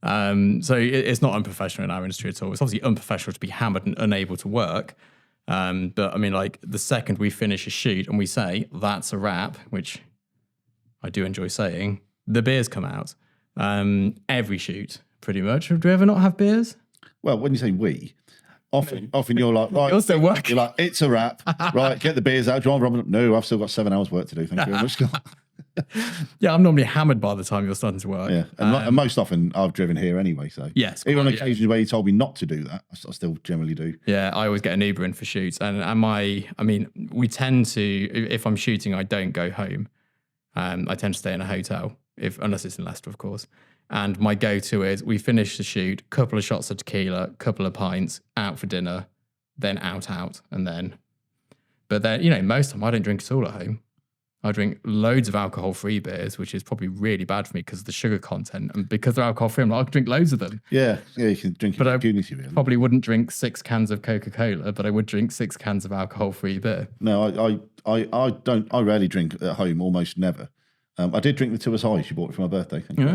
So it's not unprofessional in our industry at all. It's obviously unprofessional to be hammered and unable to work. But I mean, like the second we finish a shoot and we say, that's a wrap, which I do enjoy saying, the beers come out. Every shoot, pretty much. Do we ever not have beers? Well, when you say we, often you're like, right, You're still working. You're like, it's a wrap. Right, get the beers out. John Robin, no, I've still got 7 hours work to do. Thank you very much. Yeah, I'm normally hammered by the time you're starting to work. Yeah, and most often I've driven here anyway. So yes, even on occasions where you told me not to do that, I still generally do. Yeah, I always get an Uber in for shoots, and we tend to, if I'm shooting, I don't go home. I tend to stay in a hotel, unless it's in Leicester, of course. And my go-to is we finish the shoot, couple of shots of tequila, couple of pints, out for dinner, then out, and then. But then, most of the time I don't drink at all at home. I drink loads of alcohol-free beers, which is probably really bad for me because of the sugar content. And because they're alcohol-free, I'm like, I can drink loads of them. Yeah, you can drink it with impunity, really. Probably wouldn't drink 6 cans of Coca-Cola, but I would drink 6 cans of alcohol-free beer. No, I don't. I rarely drink at home, almost never. I did drink the 2 Asahi she bought me for my birthday. Thank you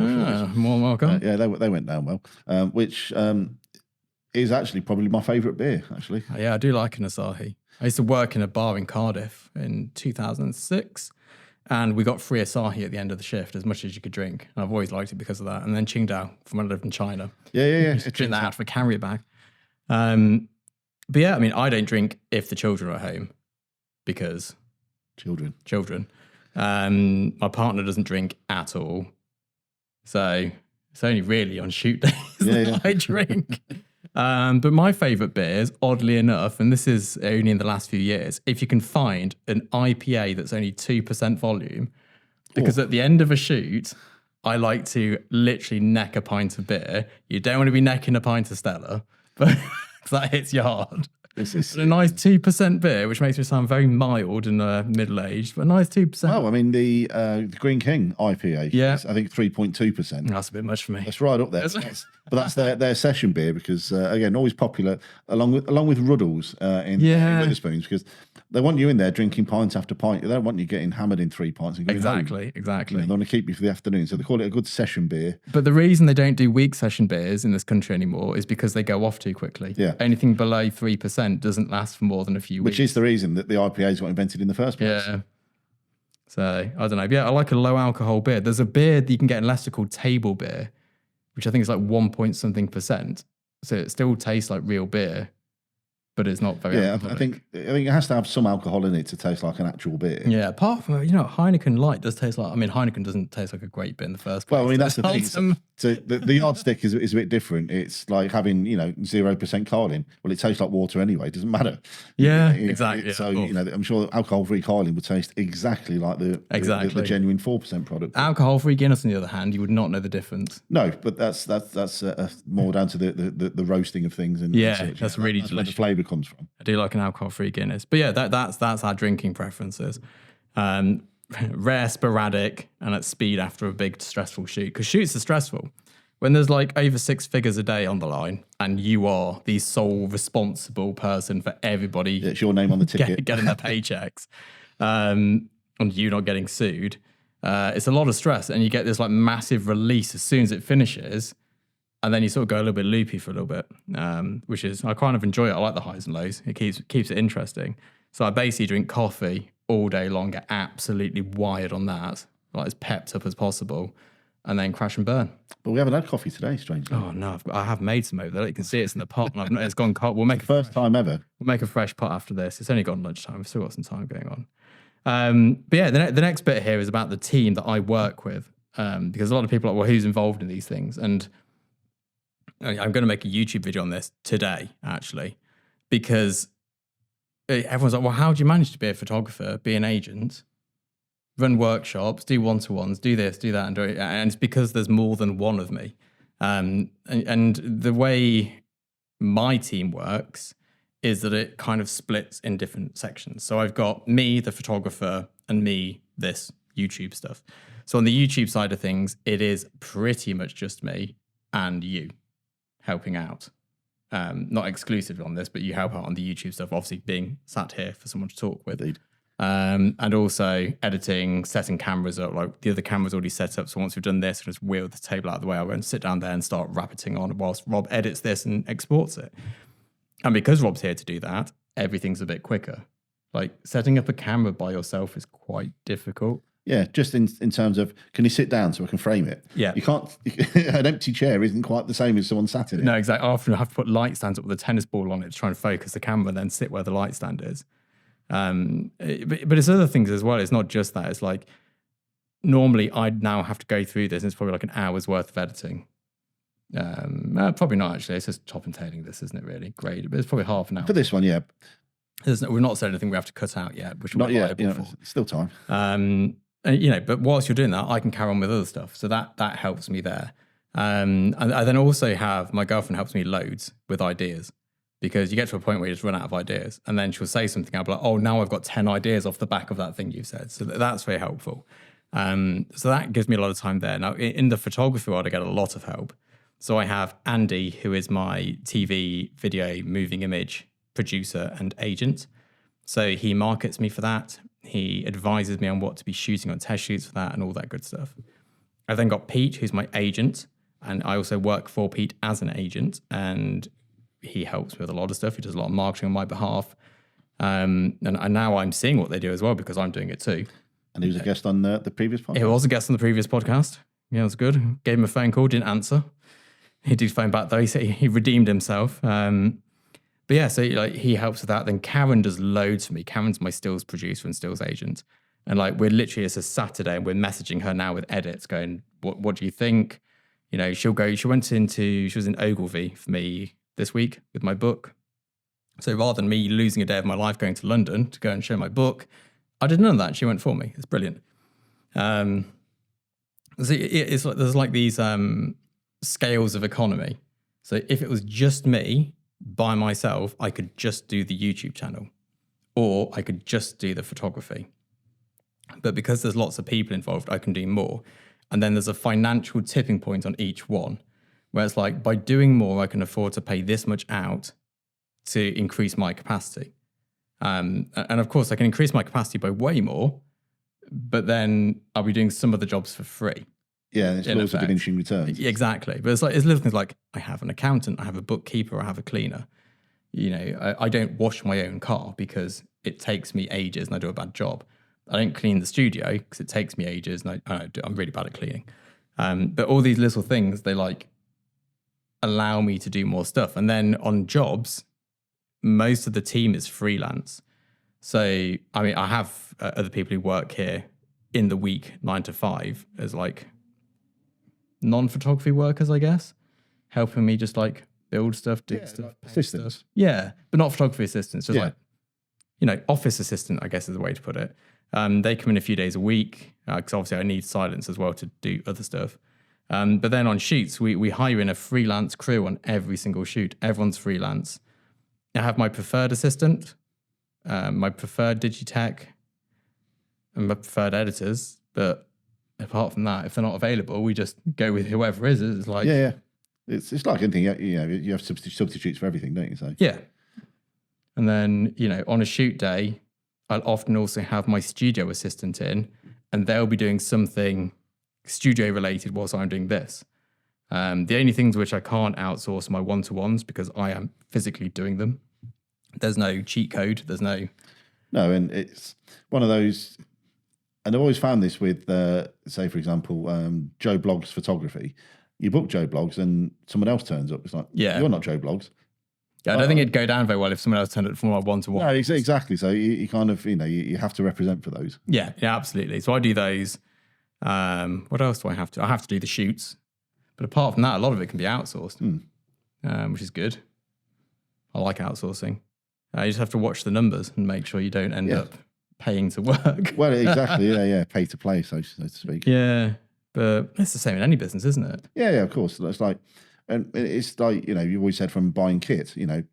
more welcome. Yeah, they went down well, which is actually probably my favourite beer, actually. Yeah, I do like an Asahi. I used to work in a bar in Cardiff in 2006. And we got free Asahi at the end of the shift, as much as you could drink. And I've always liked it because of that. And then Qingdao, from when I lived in China. Yeah. Just drink that out of a carrier bag. But yeah, I mean, I don't drink if the children are at home because... Children. My partner doesn't drink at all. So it's only really on shoot days that I drink. But my favourite beers, oddly enough, and this is only in the last few years, if you can find an IPA that's only 2% volume, because at the end of a shoot, I like to literally neck a pint of beer. You don't want to be necking a pint of Stella, but that hits you hard. A nice 2% beer, which makes me sound very mild and middle-aged, but a nice 2%. Well, I mean, the Green King IPA, is, I think 3.2%. That's a bit much for me. That's right up there. But that's their session beer because, again, always popular, along with Ruddles in Witherspoons, because they want you in there drinking pint after pint. They don't want you getting hammered in 3 pints and going home. Exactly. They want to keep you for the afternoon, so they call it a good session beer. But the reason they don't do weak session beers in this country anymore is because they go off too quickly. Yeah. Anything below 3% doesn't last for more than a few weeks. Which is the reason that the IPAs got invented in the first place. Yeah. So, I don't know. But yeah, I like a low alcohol beer. There's a beer that you can get in Leicester called Table Beer, which I think is like 1-point-something%. So it still tastes like real beer, but it's not very alcoholic. I think it has to have some alcohol in it to taste like an actual beer. Yeah, apart from, Heineken Light does taste like, Heineken doesn't taste like a great beer in the first place. Well, I mean, that's the thing. So the yardstick is a bit different. It's like having, 0% Carling. Well, it tastes like water anyway. It doesn't matter. Yeah, exactly. So, I'm sure alcohol-free Carling would taste exactly like the genuine 4% product. Alcohol-free Guinness, on the other hand, you would not know the difference. No, but that's more down to the roasting of things. And that's that's really where delicious. the flavour comes from. I do like an alcohol-free Guinness. But yeah, that's our drinking preferences. Rare, sporadic, and at speed after a big stressful shoot. Because shoots are stressful. When there's like over 6 figures a day on the line and you are the sole responsible person for everybody it's your name on the ticket. getting their paychecks and you not getting sued, it's a lot of stress. And you get this like massive release as soon as it finishes. And then you sort of go a little bit loopy for a little bit, which is, I kind of enjoy it. I like the highs and lows. It keeps it interesting. So I basically drink coffee all day long, get absolutely wired on that, like as pepped up as possible, and then crash and burn. But we haven't had coffee today, strangely. Oh, no, I have made some over there. You can see it's in the pot. And it's gone cold. We'll make first time ever. We'll make a fresh pot after this. It's only gone lunchtime. We've still got some time going on. But yeah, the next bit here is about the team that I work with, because a lot of people are like, well, who's involved in these things? And I'm going to make a YouTube video on this today, actually, because everyone's like, well, how do you manage to be a photographer, be an agent, run workshops, do one-to-ones, do this, do that, and do it? And it's because there's more than one of me. And the way my team works is that it kind of splits in different sections. So I've got me, the photographer, and me, this YouTube stuff. So on the YouTube side of things, it is pretty much just me and you helping out. not exclusively on this, but you help out on the YouTube stuff, obviously being sat here for someone to talk with. Indeed. And also editing, setting cameras up. Like the other camera's already set up, so once we've done this, I just wheel the table out of the way. I won't sit down there and start rappeting on whilst Rob edits this and exports it. And because Rob's here to do that, everything's a bit quicker. Like setting up a camera by yourself is quite difficult. Yeah, just in terms of, can you sit down so I can frame it? Yeah. You can't, an empty chair isn't quite the same as someone sat in it. No, exactly. I often have to put light stands up with a tennis ball on it to try and focus the camera and then sit where the light stand is. But it's other things as well. It's not just that. It's like, normally I'd now have to go through this and it's probably like an hour's worth of editing. Probably not actually. It's just top and tailing this, isn't it really? Great. But it's probably half an hour. For this one, yeah. We've not said anything we have to cut out yet, which Not we're yet, liable for. still time. But whilst you're doing that, I can carry on with other stuff. So that helps me there. And I then also have, my girlfriend helps me loads with ideas, because you get to a point where you just run out of ideas and then she'll say something. I'll be like, oh, now I've got 10 ideas off the back of that thing you've said. So that's very helpful. So that gives me a lot of time there. Now, in the photography world, I get a lot of help. So I have Andy, who is my TV, video, moving image producer and agent. So he markets me for that. He advises me on what to be shooting on test shoots for that and all that good stuff. I've then got Pete, who's my agent. And I also work for Pete as an agent. And he helps me with a lot of stuff. He does a lot of marketing on my behalf. And now I'm seeing what they do as well, because I'm doing it too. And he was a guest on the previous podcast? He was a guest on the previous podcast. Yeah, it was good. Gave him a phone call, didn't answer. He did phone back though. He said he redeemed himself. But yeah, so like he helps with that. Then Karen does loads for me. Karen's my stills producer and stills agent. And like we're literally, it's a Saturday and we're messaging her now with edits going, what do you think? You know, she was in Ogilvy for me this week with my book. So rather than me losing a day of my life going to London to go and show my book, I did none of that. She went for me. It's brilliant. So it's like, there's like these scales of economy. So if it was just me by myself, I could just do the YouTube channel, or I could just do the photography. But because there's lots of people involved, I can do more. And then there's a financial tipping point on each one, where it's like, by doing more, I can afford to pay this much out to increase my capacity. And of course, I can increase my capacity by way more, but then I'll be doing some of the jobs for free. Yeah, and it's also diminishing returns. Exactly. But it's little things like, I have an accountant, I have a bookkeeper, I have a cleaner. You know, I don't wash my own car because it takes me ages and I do a bad job. I don't clean the studio because it takes me ages and I'm really bad at cleaning. But all these little things, they like allow me to do more stuff. And then on jobs, most of the team is freelance. So, I mean, I have other people who work here in the week, 9 to 5, as like non-photography workers, I guess, helping me just like build stuff, do stuff, like assistants. Stuff. Yeah, but not photography assistants, just like, you know, office assistant, I guess is the way to put it. They come in a few days a week because obviously I need silence as well to do other stuff. But then on shoots, we hire in a freelance crew on every single shoot. Everyone's freelance. I have my preferred assistant, my preferred digitech, and my preferred editors. But apart from that, if they're not available, we just go with whoever is. It's like it's like anything. You know, you have substitutes for everything, don't you? So yeah. And then, you know, on a shoot day, I'll often also have my studio assistant in, and they'll be doing something studio related whilst I'm doing this. The only things which I can't outsource are my one-to-ones because I am physically doing them. There's no cheat code. There's no, and it's one of those. And I've always found this with, say, for example, Joe Bloggs photography. You book Joe Bloggs and someone else turns up. It's like, you're not Joe Bloggs. Yeah, I don't think it'd go down very well if someone else turned up from my one-to-one. No, exactly. So you kind of, you know, you have to represent for those. Yeah, absolutely. So I do those. What else do I have to? I have to do the shoots. But apart from that, a lot of it can be outsourced, which is good. I like outsourcing. You just have to watch the numbers and make sure you don't end up paying to work. Well, exactly. Yeah. Pay to play, so to speak. Yeah. But it's the same in any business, isn't it? Yeah, of course. It's like, and it's like, you know, you always said from buying kit, you know,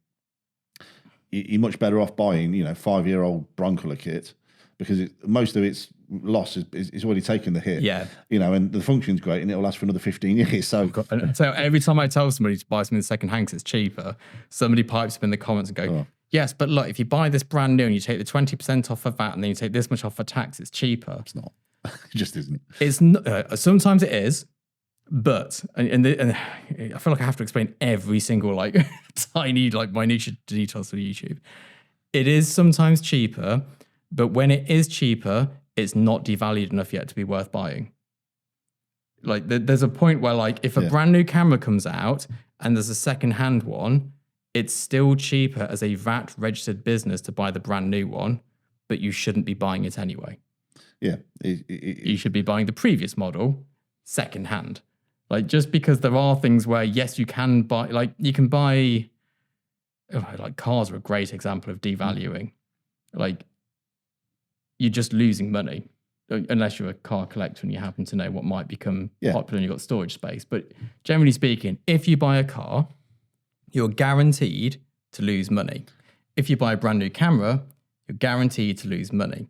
you're much better off buying, 5-year-old Broncolor kit because most of its loss is already taken the hit. Yeah. And the function's great and it'll last for another 15 years. So every time I tell somebody to buy something second hand 'cause it's cheaper, somebody pipes up in the comments and go, yes, but look, if you buy this brand new and you take the 20% off of VAT and then you take this much off for tax, it's cheaper. It's not. It just isn't. It's not, sometimes it is, but and I feel like I have to explain every single tiny minute details of YouTube. It is sometimes cheaper, but when it is cheaper, it's not devalued enough yet to be worth buying. There's a point where if a brand new camera comes out and there's a second-hand one, it's still cheaper as a VAT registered business to buy the brand new one, but you shouldn't be buying it anyway. Yeah. You should be buying the previous model second-hand. Just because there are things where, yes, you can buy, you can buy, cars are a great example of devaluing. You're just losing money unless you're a car collector and you happen to know what might become popular and you've got storage space. But generally speaking, if you buy a car, you're guaranteed to lose money. If you buy a brand new camera, you're guaranteed to lose money.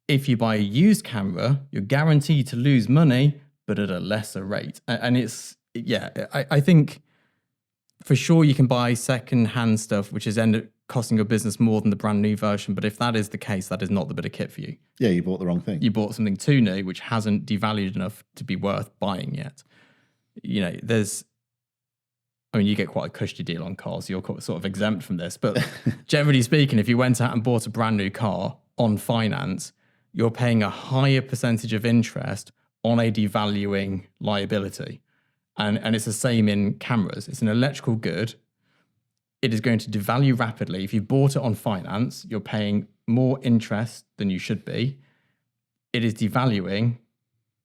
If you buy a used camera, you're guaranteed to lose money, but at a lesser rate. And I think for sure you can buy second-hand stuff, which is end up costing your business more than the brand new version. But if that is the case, that is not the bit of kit for you. Yeah, you bought the wrong thing. You bought something too new, which hasn't devalued enough to be worth buying yet. You get quite a cushy deal on cars. You're sort of exempt from this. But generally speaking, if you went out and bought a brand new car on finance, you're paying a higher percentage of interest on a devaluing liability. And it's the same in cameras. It's an electrical good. It is going to devalue rapidly. If you bought it on finance, you're paying more interest than you should be. It is devaluing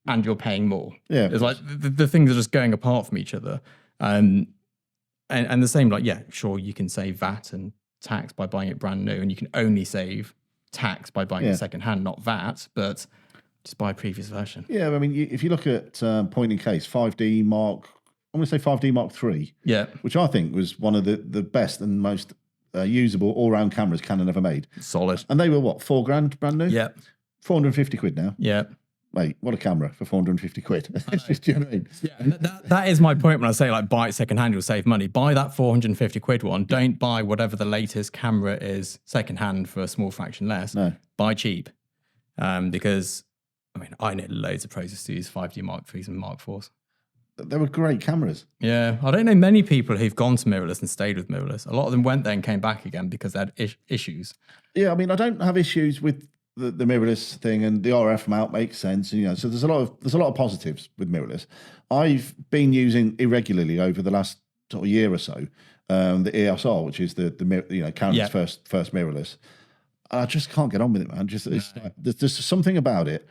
and you're paying more. Yeah. It's the things are just going apart from each other. And the same, sure, you can save VAT and tax by buying it brand new, and you can only save tax by buying it second hand, not VAT, but just buy a previous version. Yeah, I mean, if you look at point in case, 5D Mark, I'm going to say 5D Mark III, which I think was one of the best and most usable all-round cameras Canon ever made. Solid. And they were what, £4,000 brand new? Yeah. 450 quid now. Yeah. Mate, what a camera for 450 quid. Do you know what I mean? Yeah, and that is my point when I say buy it secondhand, you'll save money. Buy that 450 quid one. Don't buy whatever the latest camera is secondhand for a small fraction less. No. Buy cheap. Because, I know loads of pros who use 5D Mark IIIs and Mark IVs. They were great cameras. Yeah, I don't know many people who've gone to mirrorless and stayed with mirrorless. A lot of them went there and came back again because they had issues. Yeah, I don't have issues with the mirrorless thing, and the RF mount makes sense. And, so there's a lot of positives with mirrorless. I've been using irregularly over the last sort of year or so the EOS R, which is the Canon's first mirrorless. I just can't get on with it, man. There's something about it.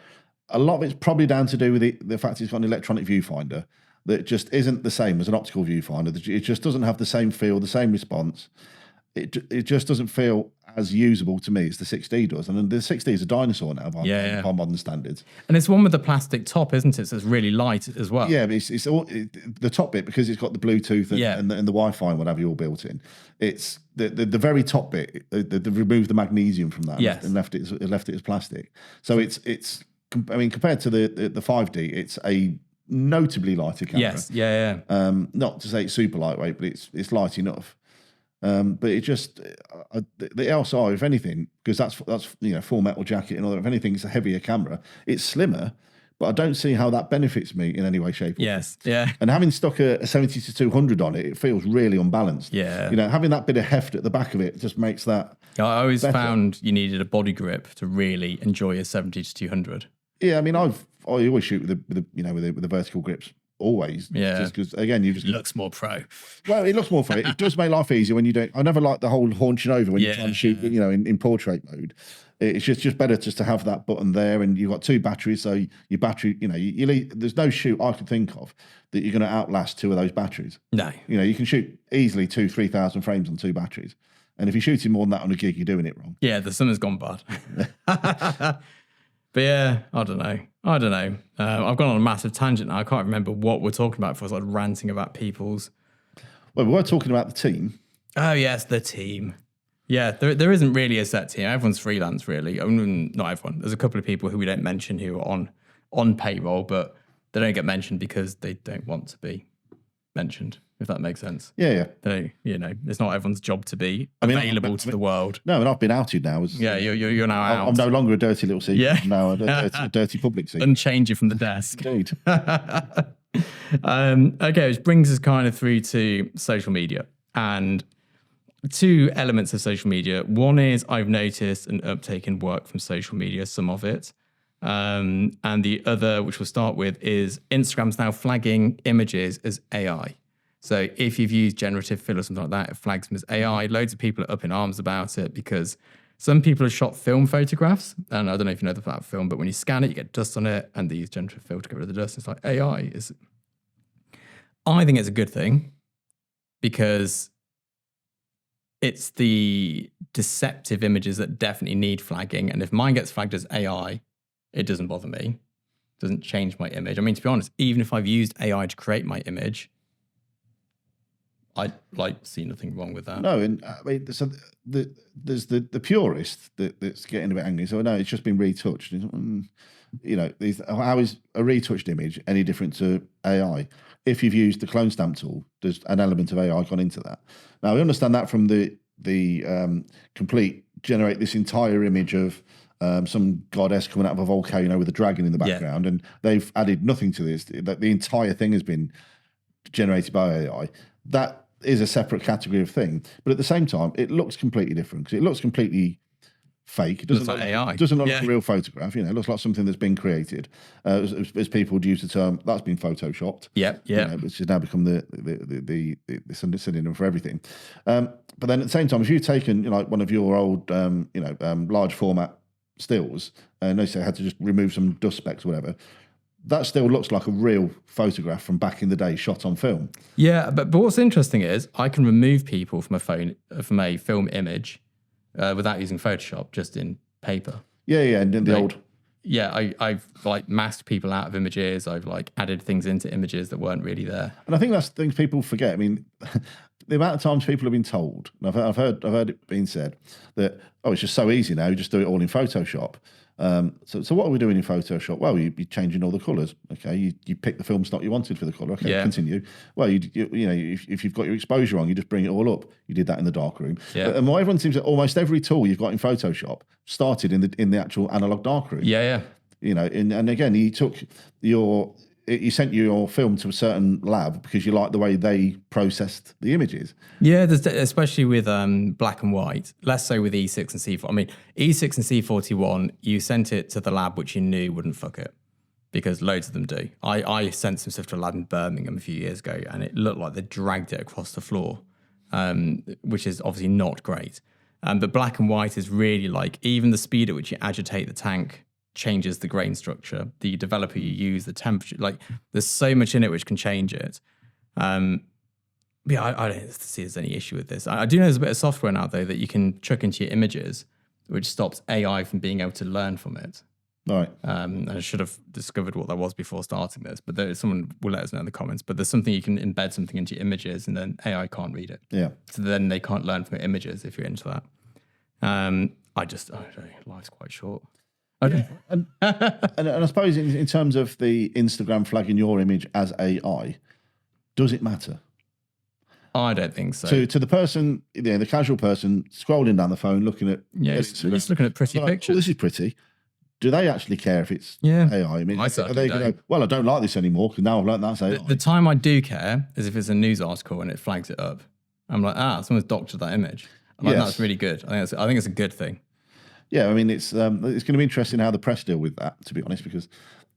A lot of it's probably down to do with the fact it's got an electronic viewfinder that just isn't the same as an optical viewfinder. It just doesn't have the same feel, the same response. It just doesn't feel as usable to me as the 6D does. And the 6D is a dinosaur now by modern standards. And it's one with the plastic top, isn't it? So it's really light as well. Yeah, but it's all the top bit, because it's got the Bluetooth and the Wi-Fi and whatever all built in. It's the very top bit. They removed the magnesium from that and left it as plastic. So it's compared to the 5D, it's a notably lighter camera. Yes, yeah. Not to say it's super lightweight, but it's light enough. But it just the LSR, if anything, because that's full metal jacket and all that. If anything, it's a heavier camera. It's slimmer, but I don't see how that benefits me in any way, shape, or form. Yes, yeah. And having stuck a 70-200 on it, it feels really unbalanced. Yeah. Having that bit of heft at the back of it just makes that. I always better. found you needed a body grip to really enjoy a 70-200. Yeah, I always shoot with the vertical grips. Always, just because again, it looks more pro. Well, it looks more pro. It does make life easier when you don't. I never like the whole haunching over when you're trying to shoot, in portrait mode. It's just better just to have that button there, and you've got 2 batteries, so your battery, there's no shoot I can think of that you're going to outlast 2 of those batteries. No, you can shoot easily 2,000-3,000 frames on 2 batteries, and if you're shooting more than that on a gig, you're doing it wrong. Yeah, the summer's gone bad. But yeah, I don't know. I've gone on a massive tangent now. I can't remember what we're talking about before I started ranting about people's. Well, we were talking about the team. Oh, yes, the team. Yeah, there isn't really a set team. Everyone's freelance, really. I mean, not everyone. There's a couple of people who we don't mention who are on payroll, but they don't get mentioned because they don't want to be mentioned, if that makes sense. Yeah. They, it's not everyone's job to be available to the world. No, and I've been outed now. You're now out. I'm no longer a dirty little secret. Yeah. I'm now a dirty public secret. Unchange you from the desk. Indeed. Okay, which brings us kind of through to social media and two elements of social media. One is I've noticed an uptake in work from social media, some of it. And the other, which we'll start with, is Instagram's now flagging images as AI. So if you've used generative fill or something like that, it flags them as AI. Loads of people are up in arms about it because some people have shot film photographs. And I don't know if you know about film, but when you scan it, you get dust on it, and they use generative fill to get rid of the dust. It's like AI. I think it's a good thing because it's the deceptive images that definitely need flagging. And if mine gets flagged as AI, it doesn't bother me. It doesn't change my image. I mean, to be honest, even if I've used AI to create my image, I see nothing wrong with that. No, and I mean, so there's the purist that's getting a bit angry. So no, it's just been retouched. How is a retouched image any different to AI? If you've used the clone stamp tool, there's an element of AI gone into that. Now, we understand that from the complete generate this entire image of some goddess coming out of a volcano with a dragon in the background, and they've added nothing to this. That the entire thing has been generated by AI. That is a separate category of thing, but at the same time, it looks completely different because it looks completely fake. It doesn't look like AI. It doesn't look like a real photograph. It looks like something that's been created. As people would use the term, that's been photoshopped. Yeah. Which has now become the synonym for everything. But then at the same time, if you've taken one of your old large format stills, and they say had to just remove some dust specks or whatever, that still looks like a real photograph from back in the day shot on film. Yeah, but what's interesting is I can remove people from a film image without using Photoshop, just in paper. Yeah, and then the old. Yeah, I've masked people out of images. I've added things into images that weren't really there. And I think that's things people forget. I mean, the amount of times people have been told, and I've heard it being said that, it's just so easy now. You just do it all in Photoshop. So what are we doing in Photoshop? Well, you're changing all the colours. Okay, you pick the film stock you wanted for the colour. Okay, continue. Well, if you've got your exposure on, you just bring it all up. You did that in the darkroom. Yeah. And everyone seems that almost every tool you've got in Photoshop started in the actual analog darkroom. Yeah. And again, you sent your film to a certain lab because you liked the way they processed the images. Yeah, especially with black and white, less so with E6 and C4. I mean, E6 and C41, you sent it to the lab which you knew wouldn't fuck it because loads of them do. I sent some stuff to a lab in Birmingham a few years ago and it looked like they dragged it across the floor, which is obviously not great. But black and white is really even the speed at which you agitate the tank changes the grain structure, the developer you use, the temperature, there's so much in it which can change it. I don't see there's any issue with this. I do know there's a bit of software now though that you can chuck into your images which stops AI from being able to learn from it. Right. And I should have discovered what that was before starting this, but someone will let us know in the comments. But there's something you can embed something into your images and then AI can't read it. Yeah. So then they can't learn from your images if you're into that. I don't know, life's quite short. Yeah. And I suppose in terms of the Instagram flagging your image as AI, does it matter? I don't think so. To the person, the casual person scrolling down the phone, looking at just looking at pretty pictures. This is pretty. Do they actually care if it's AI? I mean, I are they going to go, well, I don't like this anymore because now I've learned that's AI. The time I do care is if it's a news article and it flags it up. I'm like, someone's doctored that image. That's really good. I think it's a good thing. Yeah, I mean, it's going to be interesting how the press deal with that, to be honest, because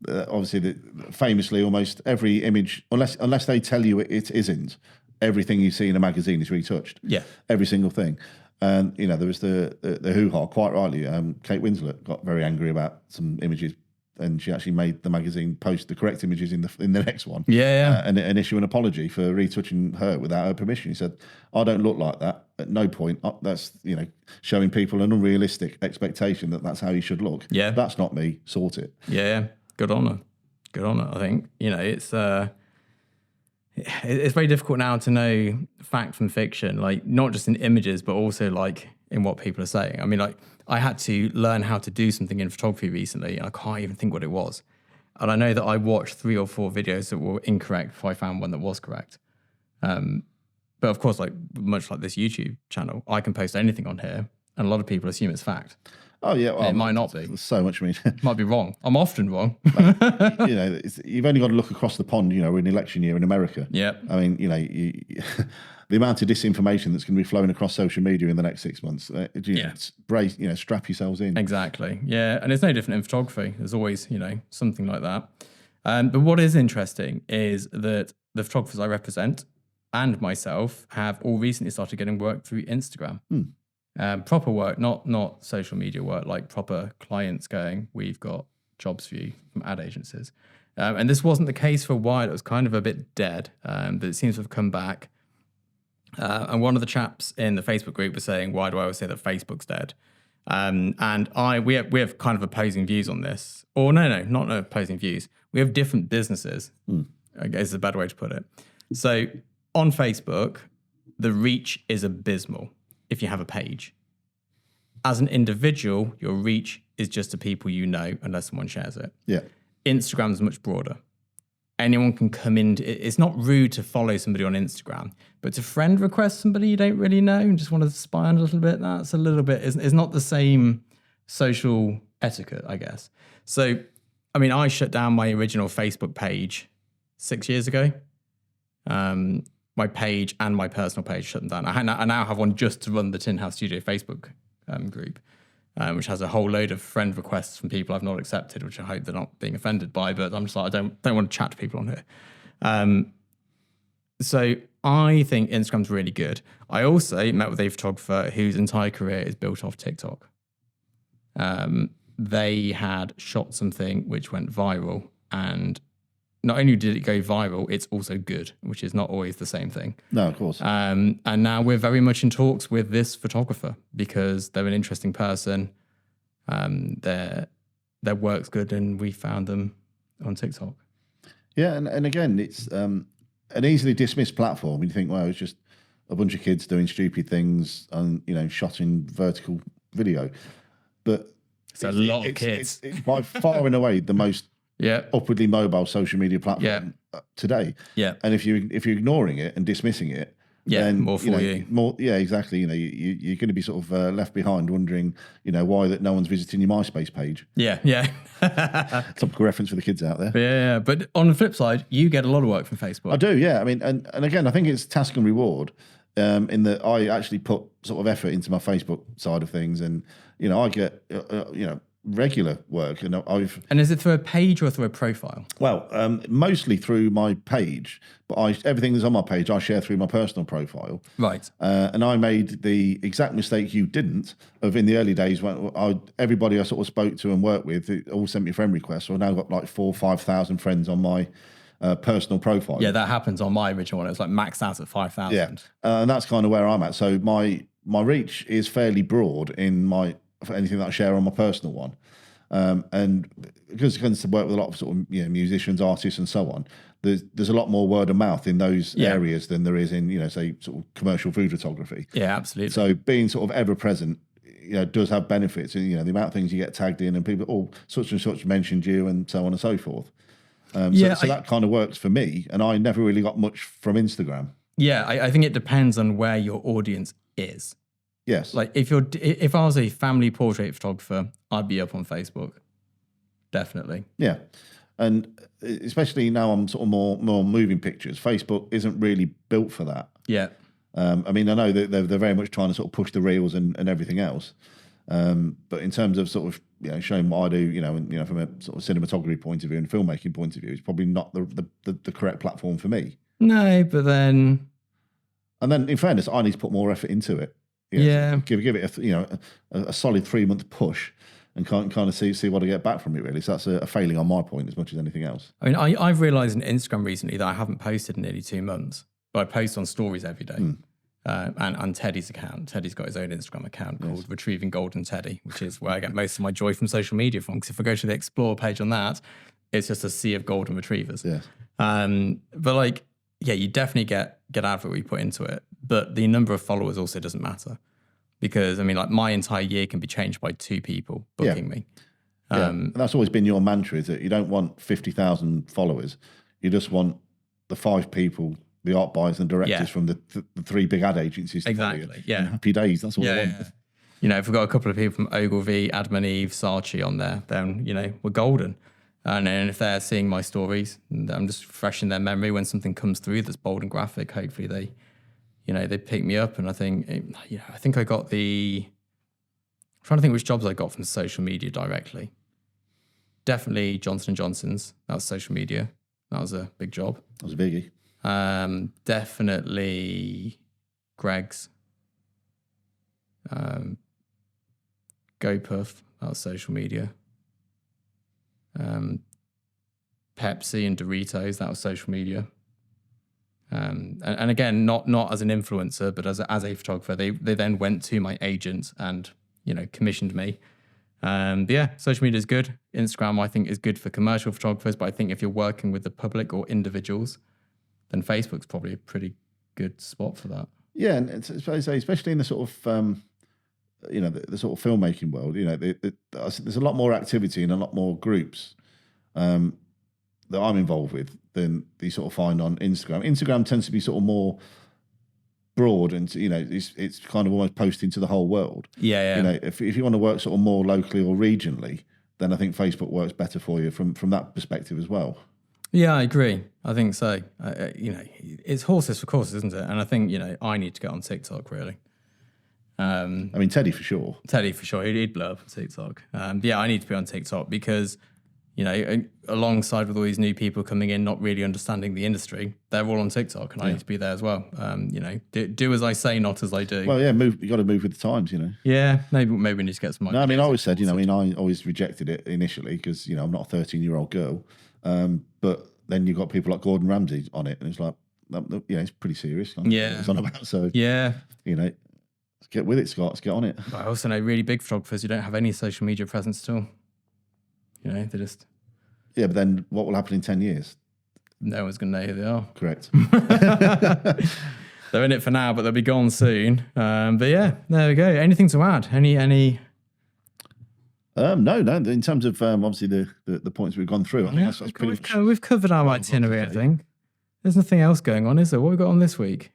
obviously, famously, almost every image, unless they tell you it isn't, everything you see in a magazine is retouched. Yeah, every single thing. And there was the hoo-ha, quite rightly. Kate Winslet got very angry about some images, and she actually made the magazine post the correct images in the next one. Yeah. And issue an apology for retouching her without her permission. He said, "I don't look like that. At no point. That's showing people an unrealistic expectation that that's how you should look. Yeah, that's not me. Sort it." Yeah. Good on her. I think it's it's very difficult now to know fact from fiction, like not just in images, but also like in what people are saying. I mean, like I had to learn how to do something in photography recently, and I can't even think what it was. And I know that I watched 3 or 4 videos that were incorrect before I found one that was correct. But of course, like much like this YouTube channel, I can post anything on here, and a lot of people assume it's fact. Oh yeah, well, It might not be. there's so much. I mean, Might be wrong. I'm often wrong. you know, you've only got to look across the pond. You know, we're in election year in America. Yeah. I mean, you know, the amount of disinformation that's going to be flowing across social media in the next 6 months. Brace, strap yourselves in. Exactly. Yeah. And it's no different in photography. There's always, something like that. But what is interesting is that the photographers I represent and myself have all recently started getting work through Instagram. Proper work, not social media work, like proper clients going, we've got jobs for you from ad agencies. And this wasn't the case for a while. It was kind of a bit dead, but it seems to have come back. And one of the chaps in the Facebook group was saying, why do I always say that Facebook's dead? And we have kind of opposing views on this. Or no, not opposing views. We have different businesses, I guess is a better way to put it. So on Facebook, the reach is abysmal if you have a page. As an individual, your reach is just to people you know unless someone shares it. Yeah. Instagram is much broader. Anyone can come in. It's not rude to follow somebody on Instagram, but to friend request somebody you don't really know and just want to spy on a little bit, that's a little bit, it's not the same social etiquette, I guess. So, I mean, I shut down my original Facebook page 6 years ago. My page and my personal page shut them down. I now have one just to run the Tin House Studio Facebook group, which has a whole load of friend requests from people I've not accepted, which I hope they're not being offended by, but I'm just like, I don't want to chat to people on here. So I think Instagram's really good. I also met with a photographer whose entire career is built off TikTok. They had shot something which went viral, and not only did it go viral, it's also good, which is not always the same thing. No, of course. And now we're very much in talks with this photographer because they're an interesting person. Their work's good, and we found them on TikTok. Yeah, and again, it's an easily dismissed platform. You think, well, it's just a bunch of kids doing stupid things and shot in vertical video, but it's a lot of kids. It's by far and away the most upwardly mobile social media platform today. Yeah, and if you're ignoring it and dismissing it, then more for you. More, yeah, exactly. You're going to be sort of left behind, wondering, why that no one's visiting your MySpace page. Yeah. Topical reference for the kids out there. Yeah. But on the flip side, you get a lot of work from Facebook. I do, yeah. I mean, and again, I think it's task and reward. In that I actually put sort of effort into my Facebook side of things, and I get regular work, and And is it through a page or through a profile? Well, mostly through my page, but everything that's on my page I share through my personal profile. Right. And I made the exact mistake you didn't of in the early days when everybody I sort of spoke to and worked with it all sent me friend requests. So I've now got like 4,000 or 5,000 friends on my personal profile. Yeah, that happens on my original one. It was like maxed out at 5,000. Yeah, and that's kind of where I'm at. So my reach is fairly broad for anything that I share on my personal one. And because it tends to work with a lot of sort of musicians, artists, and so on, there's a lot more word of mouth in those areas than there is in say sort of commercial food photography. Yeah, absolutely. So being sort of ever present, does have benefits. And the amount of things you get tagged in, and people, such and such mentioned you, and so on and so forth. So that kind of works for me, and I never really got much from Instagram. Yeah, I think it depends on where your audience is. Yes. Like if I was a family portrait photographer, I'd be up on Facebook. Definitely. Yeah. And especially now I'm sort of more moving pictures. Facebook isn't really built for that. Yeah. I mean, I know that they're very much trying to sort of push the reels and everything else. But in terms of sort of showing what I do, and from a sort of cinematography point of view and filmmaking point of view, it's probably not the correct platform for me. No, but then. And then, in fairness, I need to put more effort into it. Give it a solid 3 month push, and kind of see what I get back from it. Really, so that's a failing on my point as much as anything else. I mean, I've realised on Instagram recently that I haven't posted in nearly 2 months, but I post on stories every day. And Teddy's account. Teddy's got his own Instagram account called Retrieving Golden Teddy, which is where I get most of my joy from social media from. Because if I go to the Explore page on that, it's just a sea of golden retrievers. Yes. But like, yeah, you definitely get out of it what you put into it, but the number of followers also doesn't matter, because I mean, like, my entire year can be changed by 2 people booking me. And that's always been your mantra, is that you don't want 50,000 followers. You just want the 5 people, the art buyers and directors from the 3 big ad agencies. To follow you. Exactly. Yeah. Happy days. That's all I want. Yeah. You know, if we've got a couple of people from Ogilvy, Adam and Eve, Saatchi on there, then, you know, we're golden. And then if they're seeing my stories, I'm just fresh in their memory when something comes through that's bold and graphic. Hopefully they, you know, they pick me up. And I think, you know, I think I got I'm trying to think which jobs I got from social media directly. Definitely Johnson & Johnson's. That was social media. That was a big job. That was a biggie. Definitely Greg's. GoPuff, that was social media. Pepsi and Doritos, that was social media. And again, not as an influencer, but as a photographer. They then went to my agent and, you know, commissioned me. But yeah, social media is good. Instagram, I think, is good for commercial photographers, but I think if you're working with the public or individuals, then Facebook's probably a pretty good spot for that. Yeah, and especially in the sort of you know, the sort of filmmaking world, you know, there's a lot more activity and a lot more groups that I'm involved with than you sort of find on Instagram. Instagram tends to be sort of more broad, and, you know, it's kind of almost posting to the whole world. Yeah. You know, if you want to work sort of more locally or regionally, then I think Facebook works better for you from that perspective as well. Yeah, I agree. I think so. You know, it's horses for courses, isn't it? And I think, you know, I need to get on TikTok, really. I mean, Teddy for sure. He'd blow up on TikTok. Yeah, I need to be on TikTok because, you know, alongside with all these new people coming in, not really understanding the industry, they're all on TikTok, and I need to be there as well. You know, do as I say, not as I do. Well, yeah, you got to move with the times, you know. Yeah, maybe we need to get some. No, I mean, I always said, you know, I mean, I always rejected it initially because, you know, I'm not a 13-year-old girl, but then you've got people like Gordon Ramsay on it, and it's like, you know, it's pretty serious. Yeah, it's on about. So yeah, you know. Get with it, Scott. Let's get on it. I also know really big photographers who don't have any social media presence at all. You know, they just... Yeah, but then what will happen in 10 years? No one's going to know who they are. Correct. They're in it for now, but they'll be gone soon. But yeah, there we go. Anything to add? Any? No. In terms of obviously the points we've gone through, I think that's pretty much... We've covered our itinerary, I think. There's nothing else going on, is there? What have we got on this week?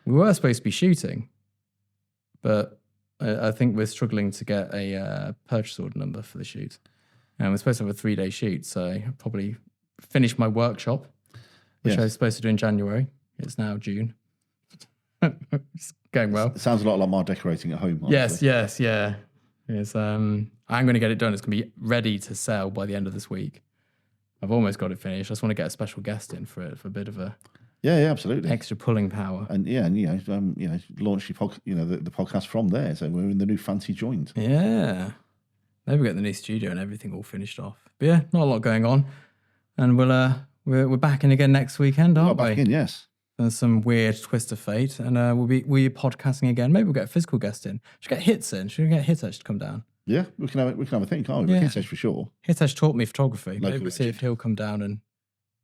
We were supposed to be shooting, but I think we're struggling to get a purchase order number for the shoot. And we're supposed to have a 3-day shoot, so I'll probably finish my workshop, which I was supposed to do in January. It's now June. It's going well. It sounds a lot like my decorating at home. Honestly. Yes, yeah. It's, I'm going to get it done. It's going to be ready to sell by the end of this week. I've almost got it finished. I just want to get a special guest in for it, for a bit of a... Yeah, absolutely. Extra pulling power. And you know, launch your the podcast from there. So we're in the new fancy joint. Yeah. Maybe we get the new studio and everything all finished off. But yeah, not a lot going on. And we're back in again next weekend, aren't we? Back in, yes. There's some weird twist of fate, and we'll be podcasting again. Maybe we'll get a physical guest in. Should we get Hits in? Should we get Hitesh to come down? Yeah, we can have a think, can't we? Yeah. Hitesh for sure. Hitesh taught me photography. Maybe we'll see if he'll come down and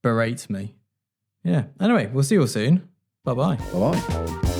berate me. Yeah. Anyway, we'll see you all soon. Bye-bye. Bye-bye.